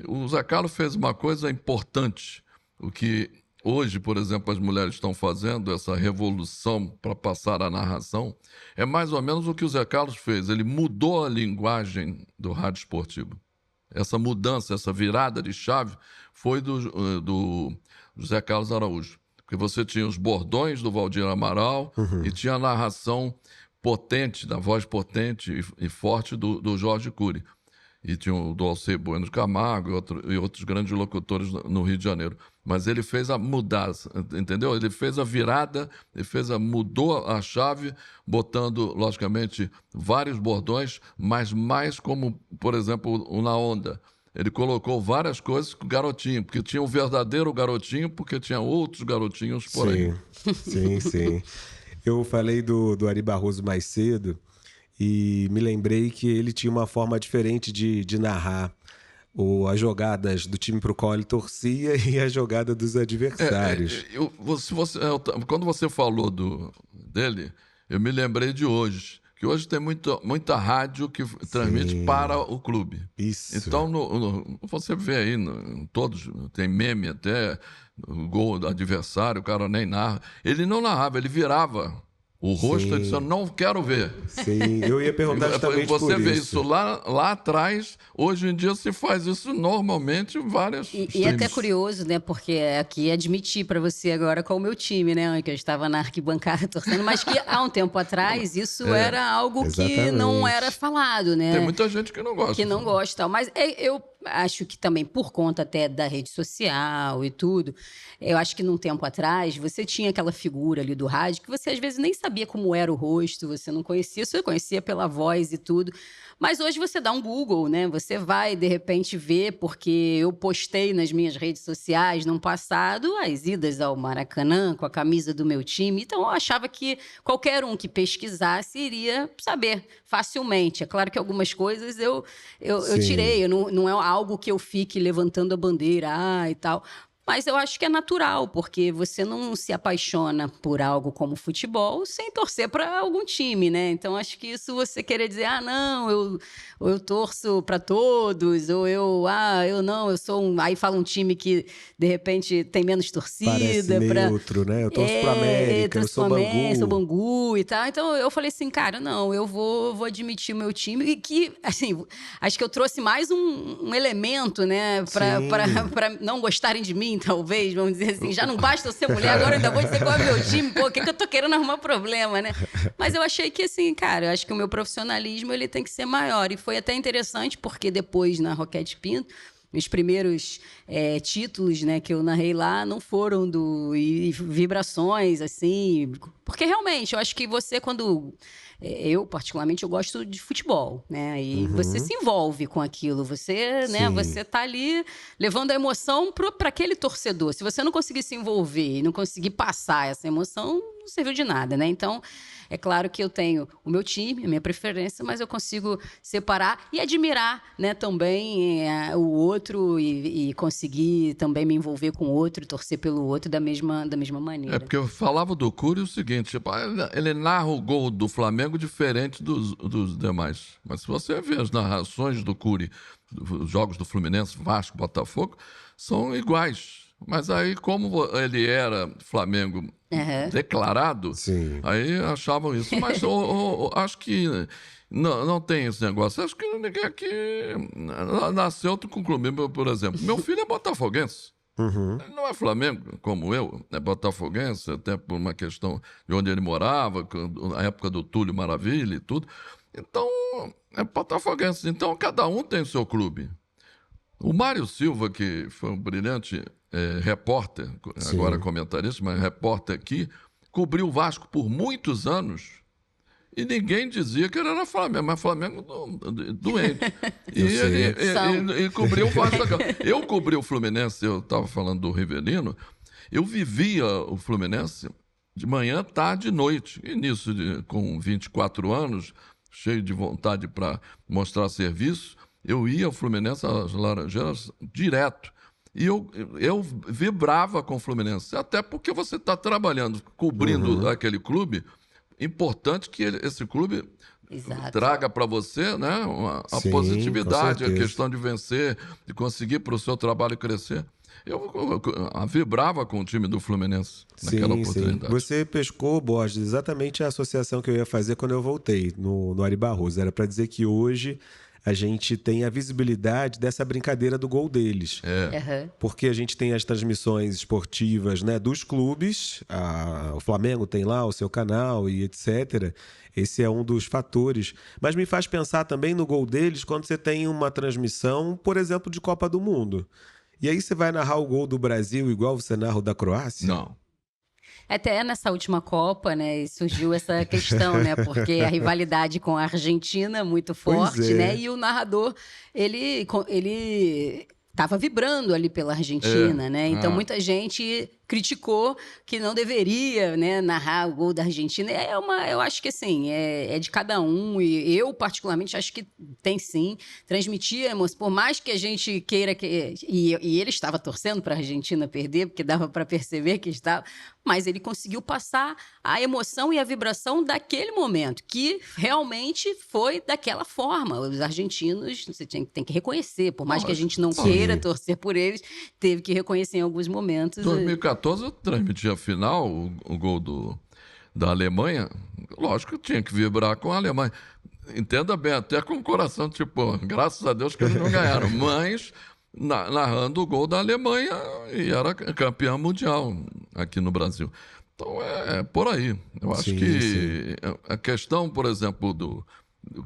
[SPEAKER 3] O Zé Carlos fez uma coisa importante, o que hoje, por exemplo, as mulheres estão fazendo, essa revolução para passar a narração, é mais ou menos o que o Zé Carlos fez. Ele mudou a linguagem do rádio esportivo. Essa mudança, essa virada de chave foi do Zé Carlos Araújo. Porque você tinha os bordões do Valdir Amaral e tinha a narração potente, da voz potente e forte do Jorge Cury. E tinha o do Alceu Bueno de Camargo e outros grandes locutores no Rio de Janeiro. Mas ele fez a mudança, entendeu? Ele fez a virada, mudou a chave, botando, logicamente, vários bordões, mas mais como, por exemplo, o Na Onda. Ele colocou várias coisas com o garotinho, porque tinha o verdadeiro garotinho, porque tinha outros garotinhos por aí.
[SPEAKER 1] Sim. Eu falei do Ari Barroso mais cedo e me lembrei que ele tinha uma forma diferente de narrar as jogadas do time para o qual ele torcia e a jogada dos adversários.
[SPEAKER 3] Quando você falou dele, eu me lembrei de hoje. Que hoje tem muita rádio que transmite para o clube.
[SPEAKER 1] Isso.
[SPEAKER 3] Então, você vê aí, todos, tem meme até, o gol do adversário, o cara nem narra. Ele não narrava, ele virava O rosto,
[SPEAKER 1] Sim.
[SPEAKER 3] ele disse, eu não quero ver.
[SPEAKER 1] Sim, eu ia perguntar justamente
[SPEAKER 3] Você
[SPEAKER 1] por
[SPEAKER 3] vê
[SPEAKER 1] isso.
[SPEAKER 3] isso lá atrás, hoje em dia se faz isso normalmente em várias
[SPEAKER 2] E é
[SPEAKER 3] streams.
[SPEAKER 2] até curioso, né? Porque aqui admiti para você agora qual o meu time, né? Que eu estava na arquibancada torcendo, mas que há um tempo atrás isso era algo que não
[SPEAKER 1] Exatamente.
[SPEAKER 2] era falado, né?
[SPEAKER 3] Tem muita gente que não gosta.
[SPEAKER 2] Que não gosta, tal. Mas eu acho que também por conta até da rede social e tudo, eu acho que num tempo atrás você tinha aquela figura ali do rádio que você às vezes nem sabia como era o rosto, você não conhecia, você conhecia pela voz e tudo. Mas hoje você dá um Google, né? Você vai, de repente, ver, porque eu postei nas minhas redes sociais, no passado, as idas ao Maracanã com a camisa do meu time. Então, eu achava que qualquer um que pesquisasse iria saber facilmente. É claro que algumas coisas eu
[SPEAKER 1] Sim.
[SPEAKER 2] tirei, não é algo que eu fique levantando a bandeira e tal. Mas eu acho que é natural, porque você não se apaixona por algo como futebol sem torcer para algum time, né? Então, acho que isso você querer dizer, não, eu torço para todos, ou eu não, eu sou um... Aí fala um time que, de repente, tem menos torcida.
[SPEAKER 1] Parece neutro, né? Eu torço pro América, eu sou Bangu.
[SPEAKER 2] Sou Bangu e tal. Então, eu falei assim, cara, não, eu vou admitir o meu time. E que, assim, acho que eu trouxe mais um elemento, né? Para não gostarem de mim, talvez, vamos dizer assim. Já não basta eu ser mulher, agora eu ainda vou dizer qual é o meu time. Pô, o que eu tô querendo arrumar problema, né? Mas eu achei que, assim, cara, eu acho que o meu profissionalismo, ele tem que ser maior. E foi até interessante, porque depois, na Roquete Pinto, os primeiros títulos, né, que eu narrei lá não foram e vibrações, assim... Porque, realmente, eu acho que você, quando... Eu, particularmente, eu gosto de futebol, né? E você se envolve com aquilo. Você, né, você tá ali levando a emoção para aquele torcedor. Se você não conseguir se envolver e não conseguir passar essa emoção, não serviu de nada, né? Então... É claro que eu tenho o meu time, a minha preferência, mas eu consigo separar e admirar, né, também o outro e conseguir também me envolver com o outro, torcer pelo outro da mesma maneira.
[SPEAKER 3] É porque eu falava do Cury o seguinte, tipo, ele narra o gol do Flamengo diferente dos demais. Mas se você vê as narrações do Cury, os jogos do Fluminense, Vasco, Botafogo, são iguais. Mas aí, como ele era Flamengo declarado,
[SPEAKER 1] Sim.
[SPEAKER 3] aí achavam isso. Mas acho que não tem esse negócio. Acho que ninguém aqui nasceu com o clube. Por exemplo, meu filho é botafoguense. Ele não é Flamengo, como eu, é botafoguense, até por uma questão de onde ele morava, na época do Túlio Maravilha e tudo. Então, é botafoguense. Então, cada um tem o seu clube. O Mário Silva, que foi um brilhante repórter, agora comentarista, mas repórter aqui, cobriu o Vasco por muitos anos e ninguém dizia que ele era Flamengo, mas Flamengo doente. E ele cobriu o Vasco. Eu cobri o Fluminense, eu estava falando do Rivelino, eu vivia o Fluminense de manhã, tarde e noite. E nisso, com 24 anos, cheio de vontade para mostrar serviço, eu ia ao Fluminense, às Laranjeiras, direto. E eu vibrava com o Fluminense, até porque você está trabalhando, cobrindo aquele clube, importante que esse clube traga para você, né, a positividade, a questão de vencer, de conseguir para o seu trabalho crescer. Eu vibrava com o time do Fluminense naquela oportunidade.
[SPEAKER 1] Sim. Você pescou, Borges, exatamente a associação que eu ia fazer quando eu voltei no Ari Barroso. Era para dizer que hoje a gente tem a visibilidade dessa brincadeira do gol deles. Porque a gente tem as transmissões esportivas, né, dos clubes, o Flamengo tem lá o seu canal e etc. Esse é um dos fatores. Mas me faz pensar também no gol deles quando você tem uma transmissão, por exemplo, de Copa do Mundo. E aí você vai narrar o gol do Brasil igual você narra o da Croácia?
[SPEAKER 3] Não.
[SPEAKER 2] Até nessa última Copa, né, surgiu essa questão, né, porque a rivalidade com a Argentina é muito forte, né, e o narrador, ele estava vibrando ali pela Argentina, né, então muita gente criticou que não deveria, né, narrar o gol da Argentina. Eu acho que assim, é de cada um, e eu particularmente acho que tem sim, transmitir a emoção, por mais que a gente queira e ele estava torcendo para a Argentina perder, porque dava para perceber que estava, mas ele conseguiu passar a emoção e a vibração daquele momento, que realmente foi daquela forma. Os argentinos, você tem que reconhecer, por mais que a gente não queira torcer por eles, teve que reconhecer em alguns momentos.
[SPEAKER 3] 2014 eu transmiti a final, o gol da Alemanha, lógico que tinha que vibrar com a Alemanha. Entenda bem, até com o coração, tipo, graças a Deus que eles não ganharam, mas narrando o gol da Alemanha e era campeão mundial aqui no Brasil. Então é por aí. Eu acho que a questão, por exemplo, do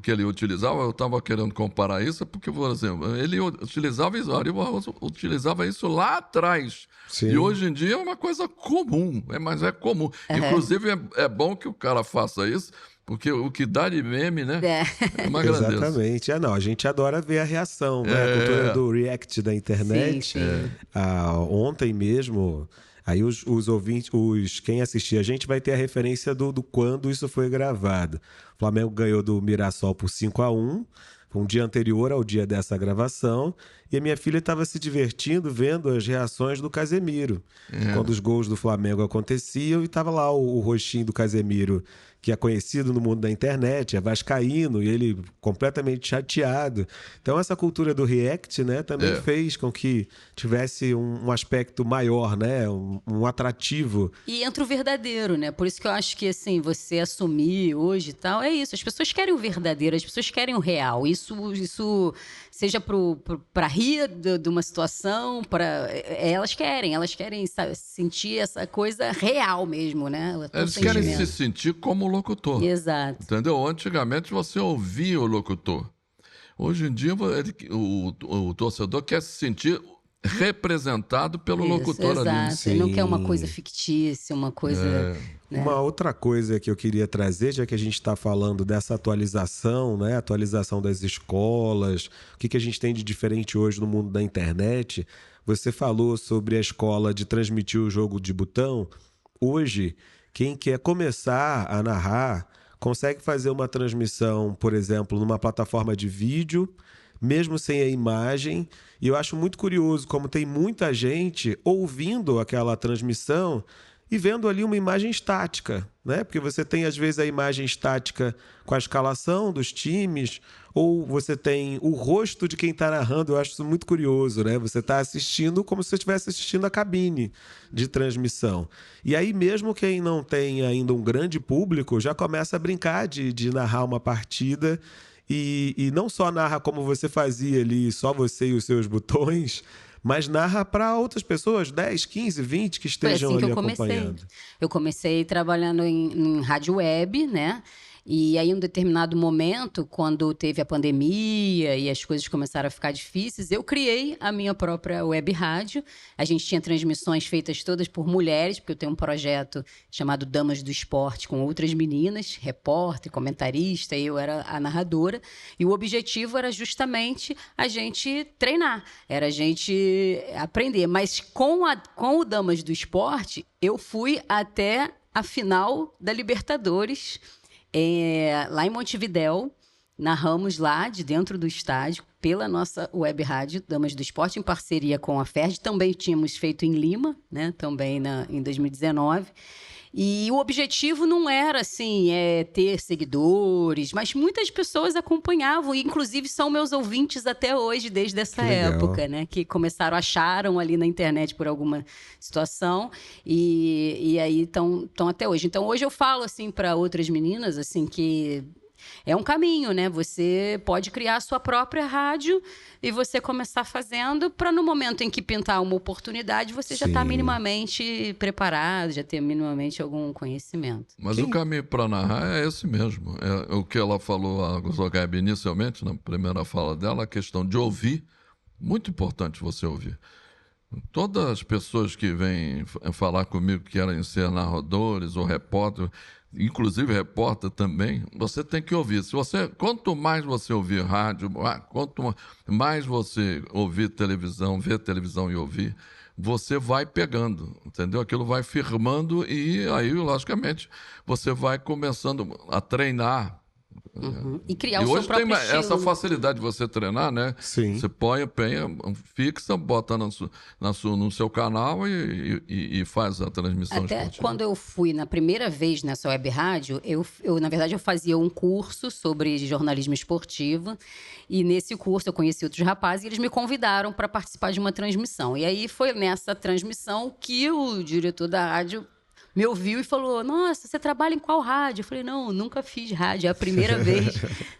[SPEAKER 3] que ele utilizava, eu estava querendo comparar isso, porque, por exemplo, ele utilizava isso, o Ari Barroso utilizava isso lá atrás.
[SPEAKER 1] Sim.
[SPEAKER 3] E hoje em dia é uma coisa comum, mas é comum. Inclusive, é bom que o cara faça isso, porque o que dá de meme, né? É uma grandeza.
[SPEAKER 1] Exatamente. A gente adora ver a reação, né? A cultura do react da internet.
[SPEAKER 2] Sim.
[SPEAKER 1] Ontem mesmo, aí os ouvintes, quem assistir a gente vai ter a referência do quando isso foi gravado. O Flamengo ganhou do Mirassol por 5-1. Foi um dia anterior ao dia dessa gravação, e a minha filha estava se divertindo vendo as reações do Casemiro. Quando os gols do Flamengo aconteciam, e estava lá o rostinho do Casemiro, que é conhecido no mundo da internet, é vascaíno, e ele completamente chateado. Então essa cultura do react, né, também fez com que tivesse um aspecto maior, né, um atrativo.
[SPEAKER 2] E entra o verdadeiro, né? Por isso que eu acho que, assim, você assumir hoje e tal, é isso. As pessoas querem o verdadeiro, as pessoas querem o real. Isso seja para rir de uma situação, elas querem sabe, sentir essa coisa real mesmo, né?
[SPEAKER 3] Eles querem se sentir como locutor.
[SPEAKER 2] Exato.
[SPEAKER 3] Entendeu? Antigamente você ouvia o locutor. Hoje em dia o torcedor quer se sentir representado pelo locutor
[SPEAKER 2] exato.
[SPEAKER 3] ali.
[SPEAKER 2] Exato. Ele não quer uma coisa fictícia, uma coisa... Né?
[SPEAKER 1] Uma outra coisa que eu queria trazer, já que a gente está falando dessa atualização, né? Atualização das escolas, o que a gente tem de diferente hoje no mundo da internet. Você falou sobre a escola de transmitir o jogo de botão. Hoje, quem quer começar a narrar consegue fazer uma transmissão, por exemplo, numa plataforma de vídeo, mesmo sem a imagem. E eu acho muito curioso como tem muita gente ouvindo aquela transmissão e vendo ali uma imagem estática, né? Porque você tem, às vezes, a imagem estática com a escalação dos times, ou você tem o rosto de quem está narrando. Eu acho isso muito curioso, né? Você está assistindo como se você estivesse assistindo a cabine de transmissão. E aí, mesmo quem não tem ainda um grande público, já começa a brincar de narrar uma partida. E não só narra como você fazia ali, só você e os seus botões, mas narra para outras pessoas, 10, 15, 20 que estejam ali acompanhando.
[SPEAKER 2] Eu comecei trabalhando em rádio web, né? E aí, em um determinado momento, quando teve a pandemia e as coisas começaram a ficar difíceis, eu criei a minha própria web rádio. A gente tinha transmissões feitas todas por mulheres, porque eu tenho um projeto chamado Damas do Esporte, com outras meninas, repórter, comentarista, eu era a narradora. E o objetivo era justamente a gente treinar, era a gente aprender. Mas com o Damas do Esporte, eu fui até a final da Libertadores, lá em Montevidéu. Narramos lá de dentro do estádio pela nossa web rádio Damas do Esporte, em parceria com a FERJ. Também tínhamos feito em Lima, né? Também em 2019. E o objetivo não era, assim, ter seguidores, mas muitas pessoas acompanhavam, e inclusive são meus ouvintes até hoje, desde essa época, né? Que acharam ali na internet por alguma situação, e aí estão até hoje. Então, hoje eu falo, assim, para outras meninas, assim, que é um caminho, né? Você pode criar a sua própria rádio e você começar fazendo para, no momento em que pintar uma oportunidade, você já está minimamente preparado, já ter minimamente algum conhecimento.
[SPEAKER 3] Mas o caminho para narrar é esse mesmo. É o que ela falou, a Zogaib, inicialmente, na primeira fala dela, a questão de ouvir. Muito importante você ouvir. Todas as pessoas que vêm falar comigo que querem ser narradores ou repórter, inclusive repórter também, você tem que ouvir. Quanto mais você ouvir rádio, quanto mais você ouvir televisão, ver televisão e ouvir, você vai pegando, entendeu? Aquilo vai firmando e aí, logicamente, você vai começando a treinar.
[SPEAKER 2] E criar o seu próprio estilo.
[SPEAKER 3] Hoje tem essa facilidade de você treinar, né?
[SPEAKER 1] Sim.
[SPEAKER 3] Você põe, fixa, bota no seu canal e faz a transmissão
[SPEAKER 2] Até
[SPEAKER 3] esportiva.
[SPEAKER 2] quando eu fui na primeira vez nessa web rádio, na verdade, eu fazia um curso sobre jornalismo esportivo, e nesse curso eu conheci outros rapazes e eles me convidaram para participar de uma transmissão. E aí foi nessa transmissão que o diretor da rádio me ouviu e falou, nossa, você trabalha em qual rádio? Eu falei, não, nunca fiz rádio, é a primeira vez.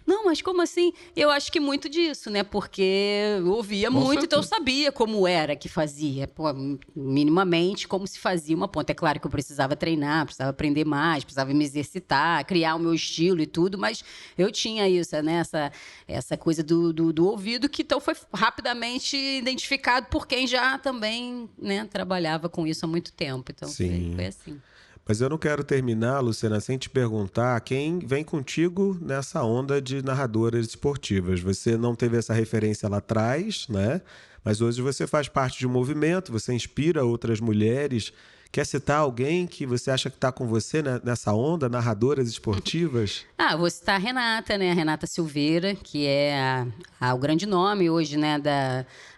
[SPEAKER 2] Não, mas como assim? Eu acho que muito disso, né? Porque eu ouvia muito, então eu sabia como era que fazia. Pô, minimamente, como se fazia uma ponta. É claro que eu precisava treinar, precisava aprender mais, precisava me exercitar, criar o meu estilo e tudo, mas eu tinha isso, né? Essa coisa do ouvido, que então foi rapidamente identificado por quem já também, né, trabalhava com isso há muito tempo. Então foi assim.
[SPEAKER 1] Mas eu não quero terminar, Luciana, sem te perguntar quem vem contigo nessa onda de narradoras esportivas. Você não teve essa referência lá atrás, né? Mas hoje você faz parte de um movimento, você inspira outras mulheres. Quer citar alguém que você acha que está com você nessa onda, narradoras esportivas?
[SPEAKER 2] Vou citar a Renata, né? A Renata Silveira, que é o grande nome hoje, né?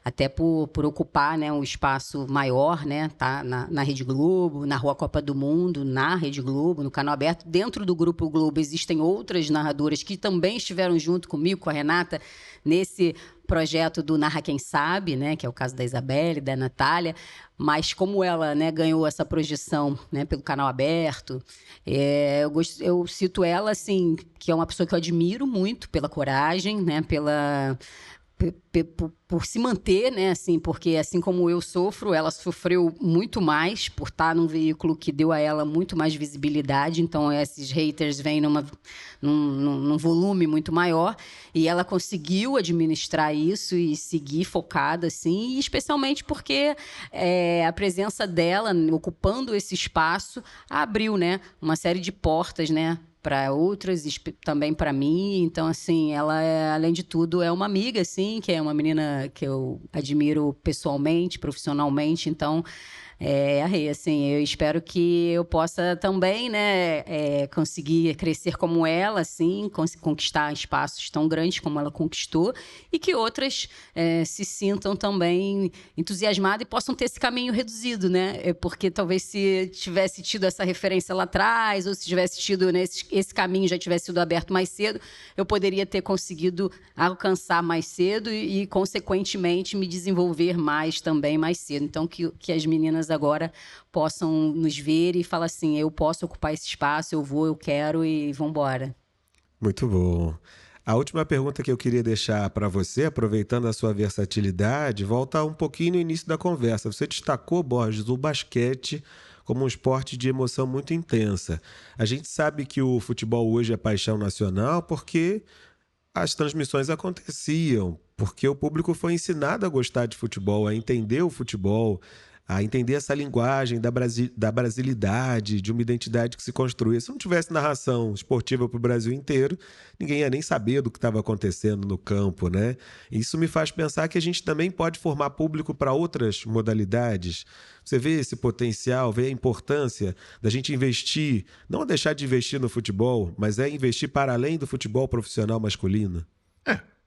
[SPEAKER 2] Até por ocupar, né, um espaço maior, né? Tá na Rede Globo, na Rua Copa do Mundo, na Rede Globo, no canal aberto. Dentro do Grupo Globo existem outras narradoras que também estiveram junto comigo, com a Renata, nesse projeto do Narra Quem Sabe, né, que é o caso da Isabelle, da Natália, mas como ela, né, ganhou essa projeção, né, pelo canal aberto, eu cito ela, assim, que é uma pessoa que eu admiro muito pela coragem, né, por se manter, né, assim, porque assim como eu sofro, ela sofreu muito mais por estar num veículo que deu a ela muito mais visibilidade, então esses haters vêm num volume muito maior, e ela conseguiu administrar isso e seguir focada, assim, e especialmente porque a presença dela ocupando esse espaço abriu, né, uma série de portas, né, para outras, também para mim. Então, assim, ela, além de tudo, é uma amiga, assim, que é uma menina que eu admiro pessoalmente, profissionalmente. Então, assim, eu espero que eu possa também, né, conseguir crescer como ela, assim, conquistar espaços tão grandes como ela conquistou, e que outras se sintam também entusiasmadas e possam ter esse caminho reduzido, né? Porque talvez se tivesse tido essa referência lá atrás, ou se tivesse tido, né, esse caminho já tivesse sido aberto mais cedo, eu poderia ter conseguido alcançar mais cedo e consequentemente, me desenvolver mais também mais cedo. Então, que as meninas agora possam nos ver e falar assim, eu posso ocupar esse espaço, eu vou, eu quero, e vambora.
[SPEAKER 1] Muito bom. A última pergunta que eu queria deixar para você, aproveitando a sua versatilidade, volta um pouquinho no início da conversa. Você destacou, Borges, o basquete como um esporte de emoção muito intensa. A gente sabe que o futebol hoje é paixão nacional porque as transmissões aconteciam, porque o público foi ensinado a gostar de futebol, a entender o futebol, a entender essa linguagem da brasilidade, de uma identidade que se construía. Se não tivesse narração esportiva para o Brasil inteiro, ninguém ia nem saber do que estava acontecendo no campo, né? Isso me faz pensar que a gente também pode formar público para outras modalidades. Você vê esse potencial, vê a importância da gente investir, não deixar de investir no futebol, mas investir para além do futebol profissional masculino?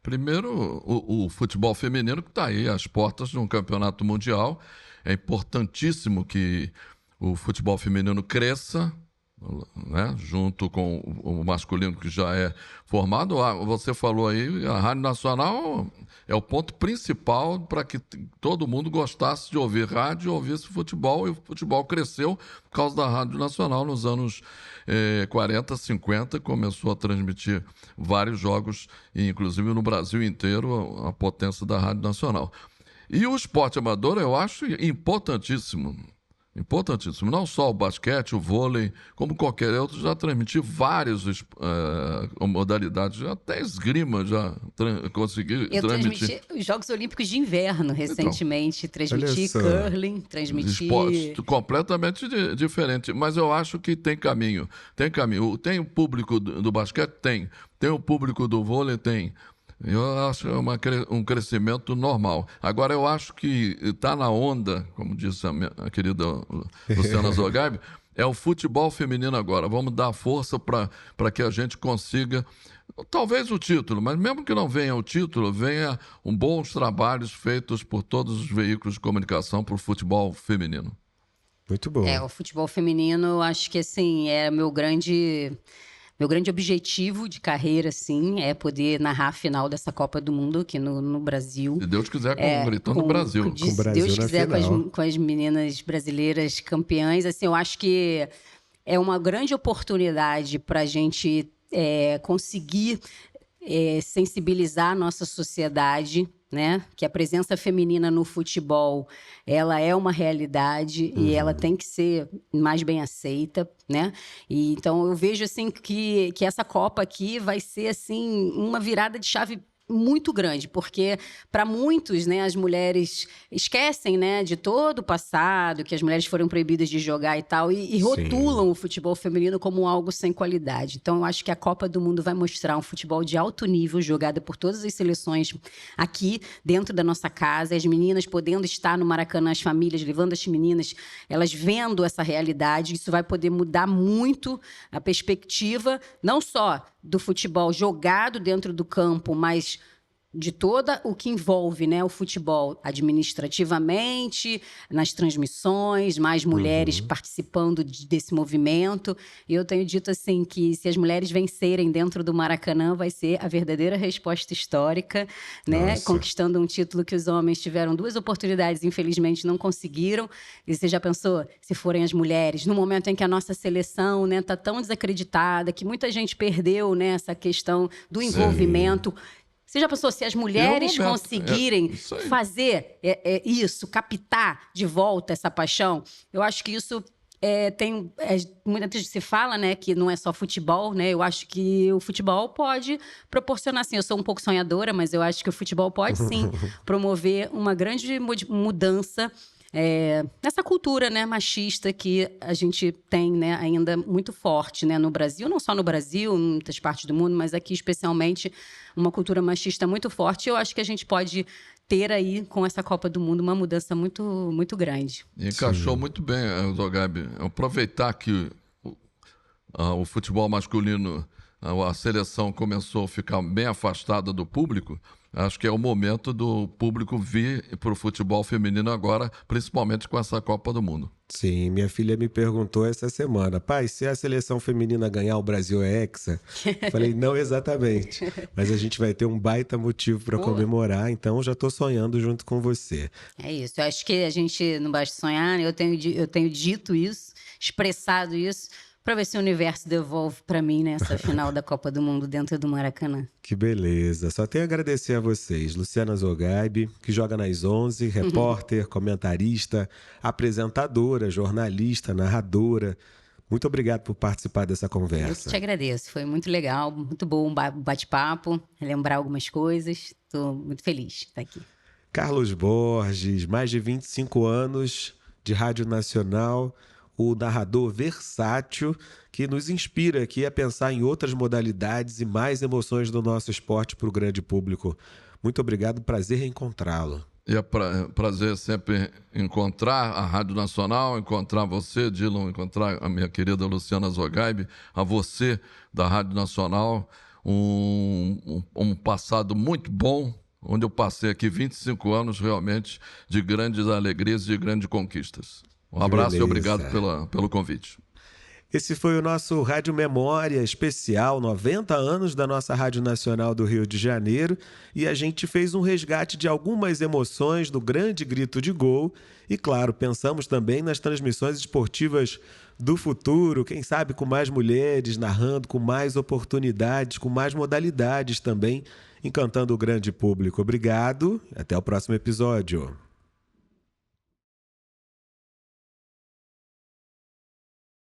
[SPEAKER 3] Primeiro, o futebol feminino que está aí às portas de um campeonato mundial. É importantíssimo que o futebol feminino cresça, né, junto com o masculino que já é formado. Você falou aí, a Rádio Nacional é o ponto principal para que todo mundo gostasse de ouvir rádio e ouvisse futebol, e o futebol cresceu por causa da Rádio Nacional nos anos 40, 50, começou a transmitir vários jogos, inclusive no Brasil inteiro, a potência da Rádio Nacional. E o esporte amador eu acho importantíssimo. Importantíssimo. Não só o basquete, o vôlei, como qualquer outro, já transmiti várias modalidades, até esgrima já consegui transmitir.
[SPEAKER 2] Eu transmiti os Jogos Olímpicos de Inverno recentemente, transmiti curling, transmiti...
[SPEAKER 3] Esporte completamente diferente, mas eu acho que tem caminho. Tem caminho. Tem o público do basquete? Tem o público do vôlei? Tem. Eu acho um crescimento normal. Agora, eu acho que está na onda, como disse a minha querida Luciana Zogaib, é o futebol feminino agora. Vamos dar força para que a gente consiga, talvez o título, mas mesmo que não venha o título, venha bons trabalhos feitos por todos os veículos de comunicação para o futebol feminino.
[SPEAKER 1] Muito bom.
[SPEAKER 2] O futebol feminino, acho que assim, é meu grande meu grande objetivo de carreira, assim, é poder narrar a final dessa Copa do Mundo aqui no Brasil.
[SPEAKER 3] Se Deus quiser, gritando no Brasil.
[SPEAKER 2] Se
[SPEAKER 1] Brasil
[SPEAKER 2] Deus
[SPEAKER 1] na
[SPEAKER 2] quiser,
[SPEAKER 1] final.
[SPEAKER 2] com as meninas brasileiras campeãs. Assim, eu acho que é uma grande oportunidade para a gente conseguir sensibilizar a nossa sociedade, né? Que a presença feminina no futebol, ela é uma realidade e ela tem que ser mais bem aceita, né? E, então eu vejo assim que essa Copa aqui vai ser assim uma virada de chave muito grande, porque para muitos, né, as mulheres esquecem, né, de todo o passado, que as mulheres foram proibidas de jogar e tal, e rotulam o futebol feminino como algo sem qualidade. Então eu acho que a Copa do Mundo vai mostrar um futebol de alto nível, jogada por todas as seleções aqui dentro da nossa casa, as meninas podendo estar no Maracanã, as famílias levando as meninas, elas vendo essa realidade. Isso vai poder mudar muito a perspectiva, não só do futebol jogado dentro do campo, mas de toda o que envolve, né, o futebol administrativamente, nas transmissões, mais mulheres participando desse movimento. E eu tenho dito assim que se as mulheres vencerem dentro do Maracanã, vai ser a verdadeira resposta histórica, né, conquistando um título que os homens tiveram 2 oportunidades, infelizmente não conseguiram. E você já pensou, se forem as mulheres, no momento em que a nossa seleção, né, tá tão desacreditada, que muita gente perdeu, né, essa questão do envolvimento. Você já pensou, se as mulheres conseguirem fazer isso, captar de volta essa paixão? Eu acho que isso muita gente se fala, né, que não é só futebol, né? Eu acho que o futebol pode proporcionar, assim, eu sou um pouco sonhadora, mas eu acho que o futebol pode, sim, promover uma grande mudança nessa cultura, né, machista que a gente tem, né, ainda muito forte, né, no Brasil, não só no Brasil, em muitas partes do mundo, mas aqui especialmente uma cultura machista muito forte. Eu acho que a gente pode ter aí, com essa Copa do Mundo, uma mudança muito, muito grande.
[SPEAKER 3] Encaixou muito bem, Zogaibe. Aproveitar que o futebol masculino, a seleção começou a ficar bem afastada do público. Acho que é o momento do público vir para o futebol feminino agora, principalmente com essa Copa do Mundo.
[SPEAKER 1] Sim, minha filha me perguntou essa semana: pai, se a seleção feminina ganhar, o Brasil é hexa? Falei, não exatamente, mas a gente vai ter um baita motivo para comemorar, então já estou sonhando junto com você.
[SPEAKER 2] É isso, eu acho que a gente não basta sonhar, né? Eu tenho dito isso, expressado isso, para ver se o universo devolve para mim nessa final da Copa do Mundo dentro do Maracanã.
[SPEAKER 1] Que beleza. Só tenho a agradecer a vocês. Luciana Zogaibe, que joga nas 11, repórter, comentarista, apresentadora, jornalista, narradora. Muito obrigado por participar dessa conversa.
[SPEAKER 2] Eu que te agradeço. Foi muito legal, muito bom o bate-papo, lembrar algumas coisas. Estou muito feliz de estar aqui.
[SPEAKER 1] Carlos Borges, mais de 25 anos de Rádio Nacional, o narrador versátil que nos inspira aqui a pensar em outras modalidades e mais emoções do nosso esporte para o grande público. Muito obrigado, prazer reencontrá-lo.
[SPEAKER 3] E é prazer sempre encontrar a Rádio Nacional, encontrar você, Dillon, encontrar a minha querida Luciana Zogaibe, a você da Rádio Nacional, um passado muito bom, onde eu passei aqui 25 anos realmente de grandes alegrias e de grandes conquistas. Um abraço e obrigado pelo convite.
[SPEAKER 1] Esse foi o nosso Rádio Memória especial, 90 anos da nossa Rádio Nacional do Rio de Janeiro, e a gente fez um resgate de algumas emoções do grande grito de gol e, claro, pensamos também nas transmissões esportivas do futuro, quem sabe com mais mulheres narrando, com mais oportunidades, com mais modalidades também, encantando o grande público. Obrigado, até o próximo episódio.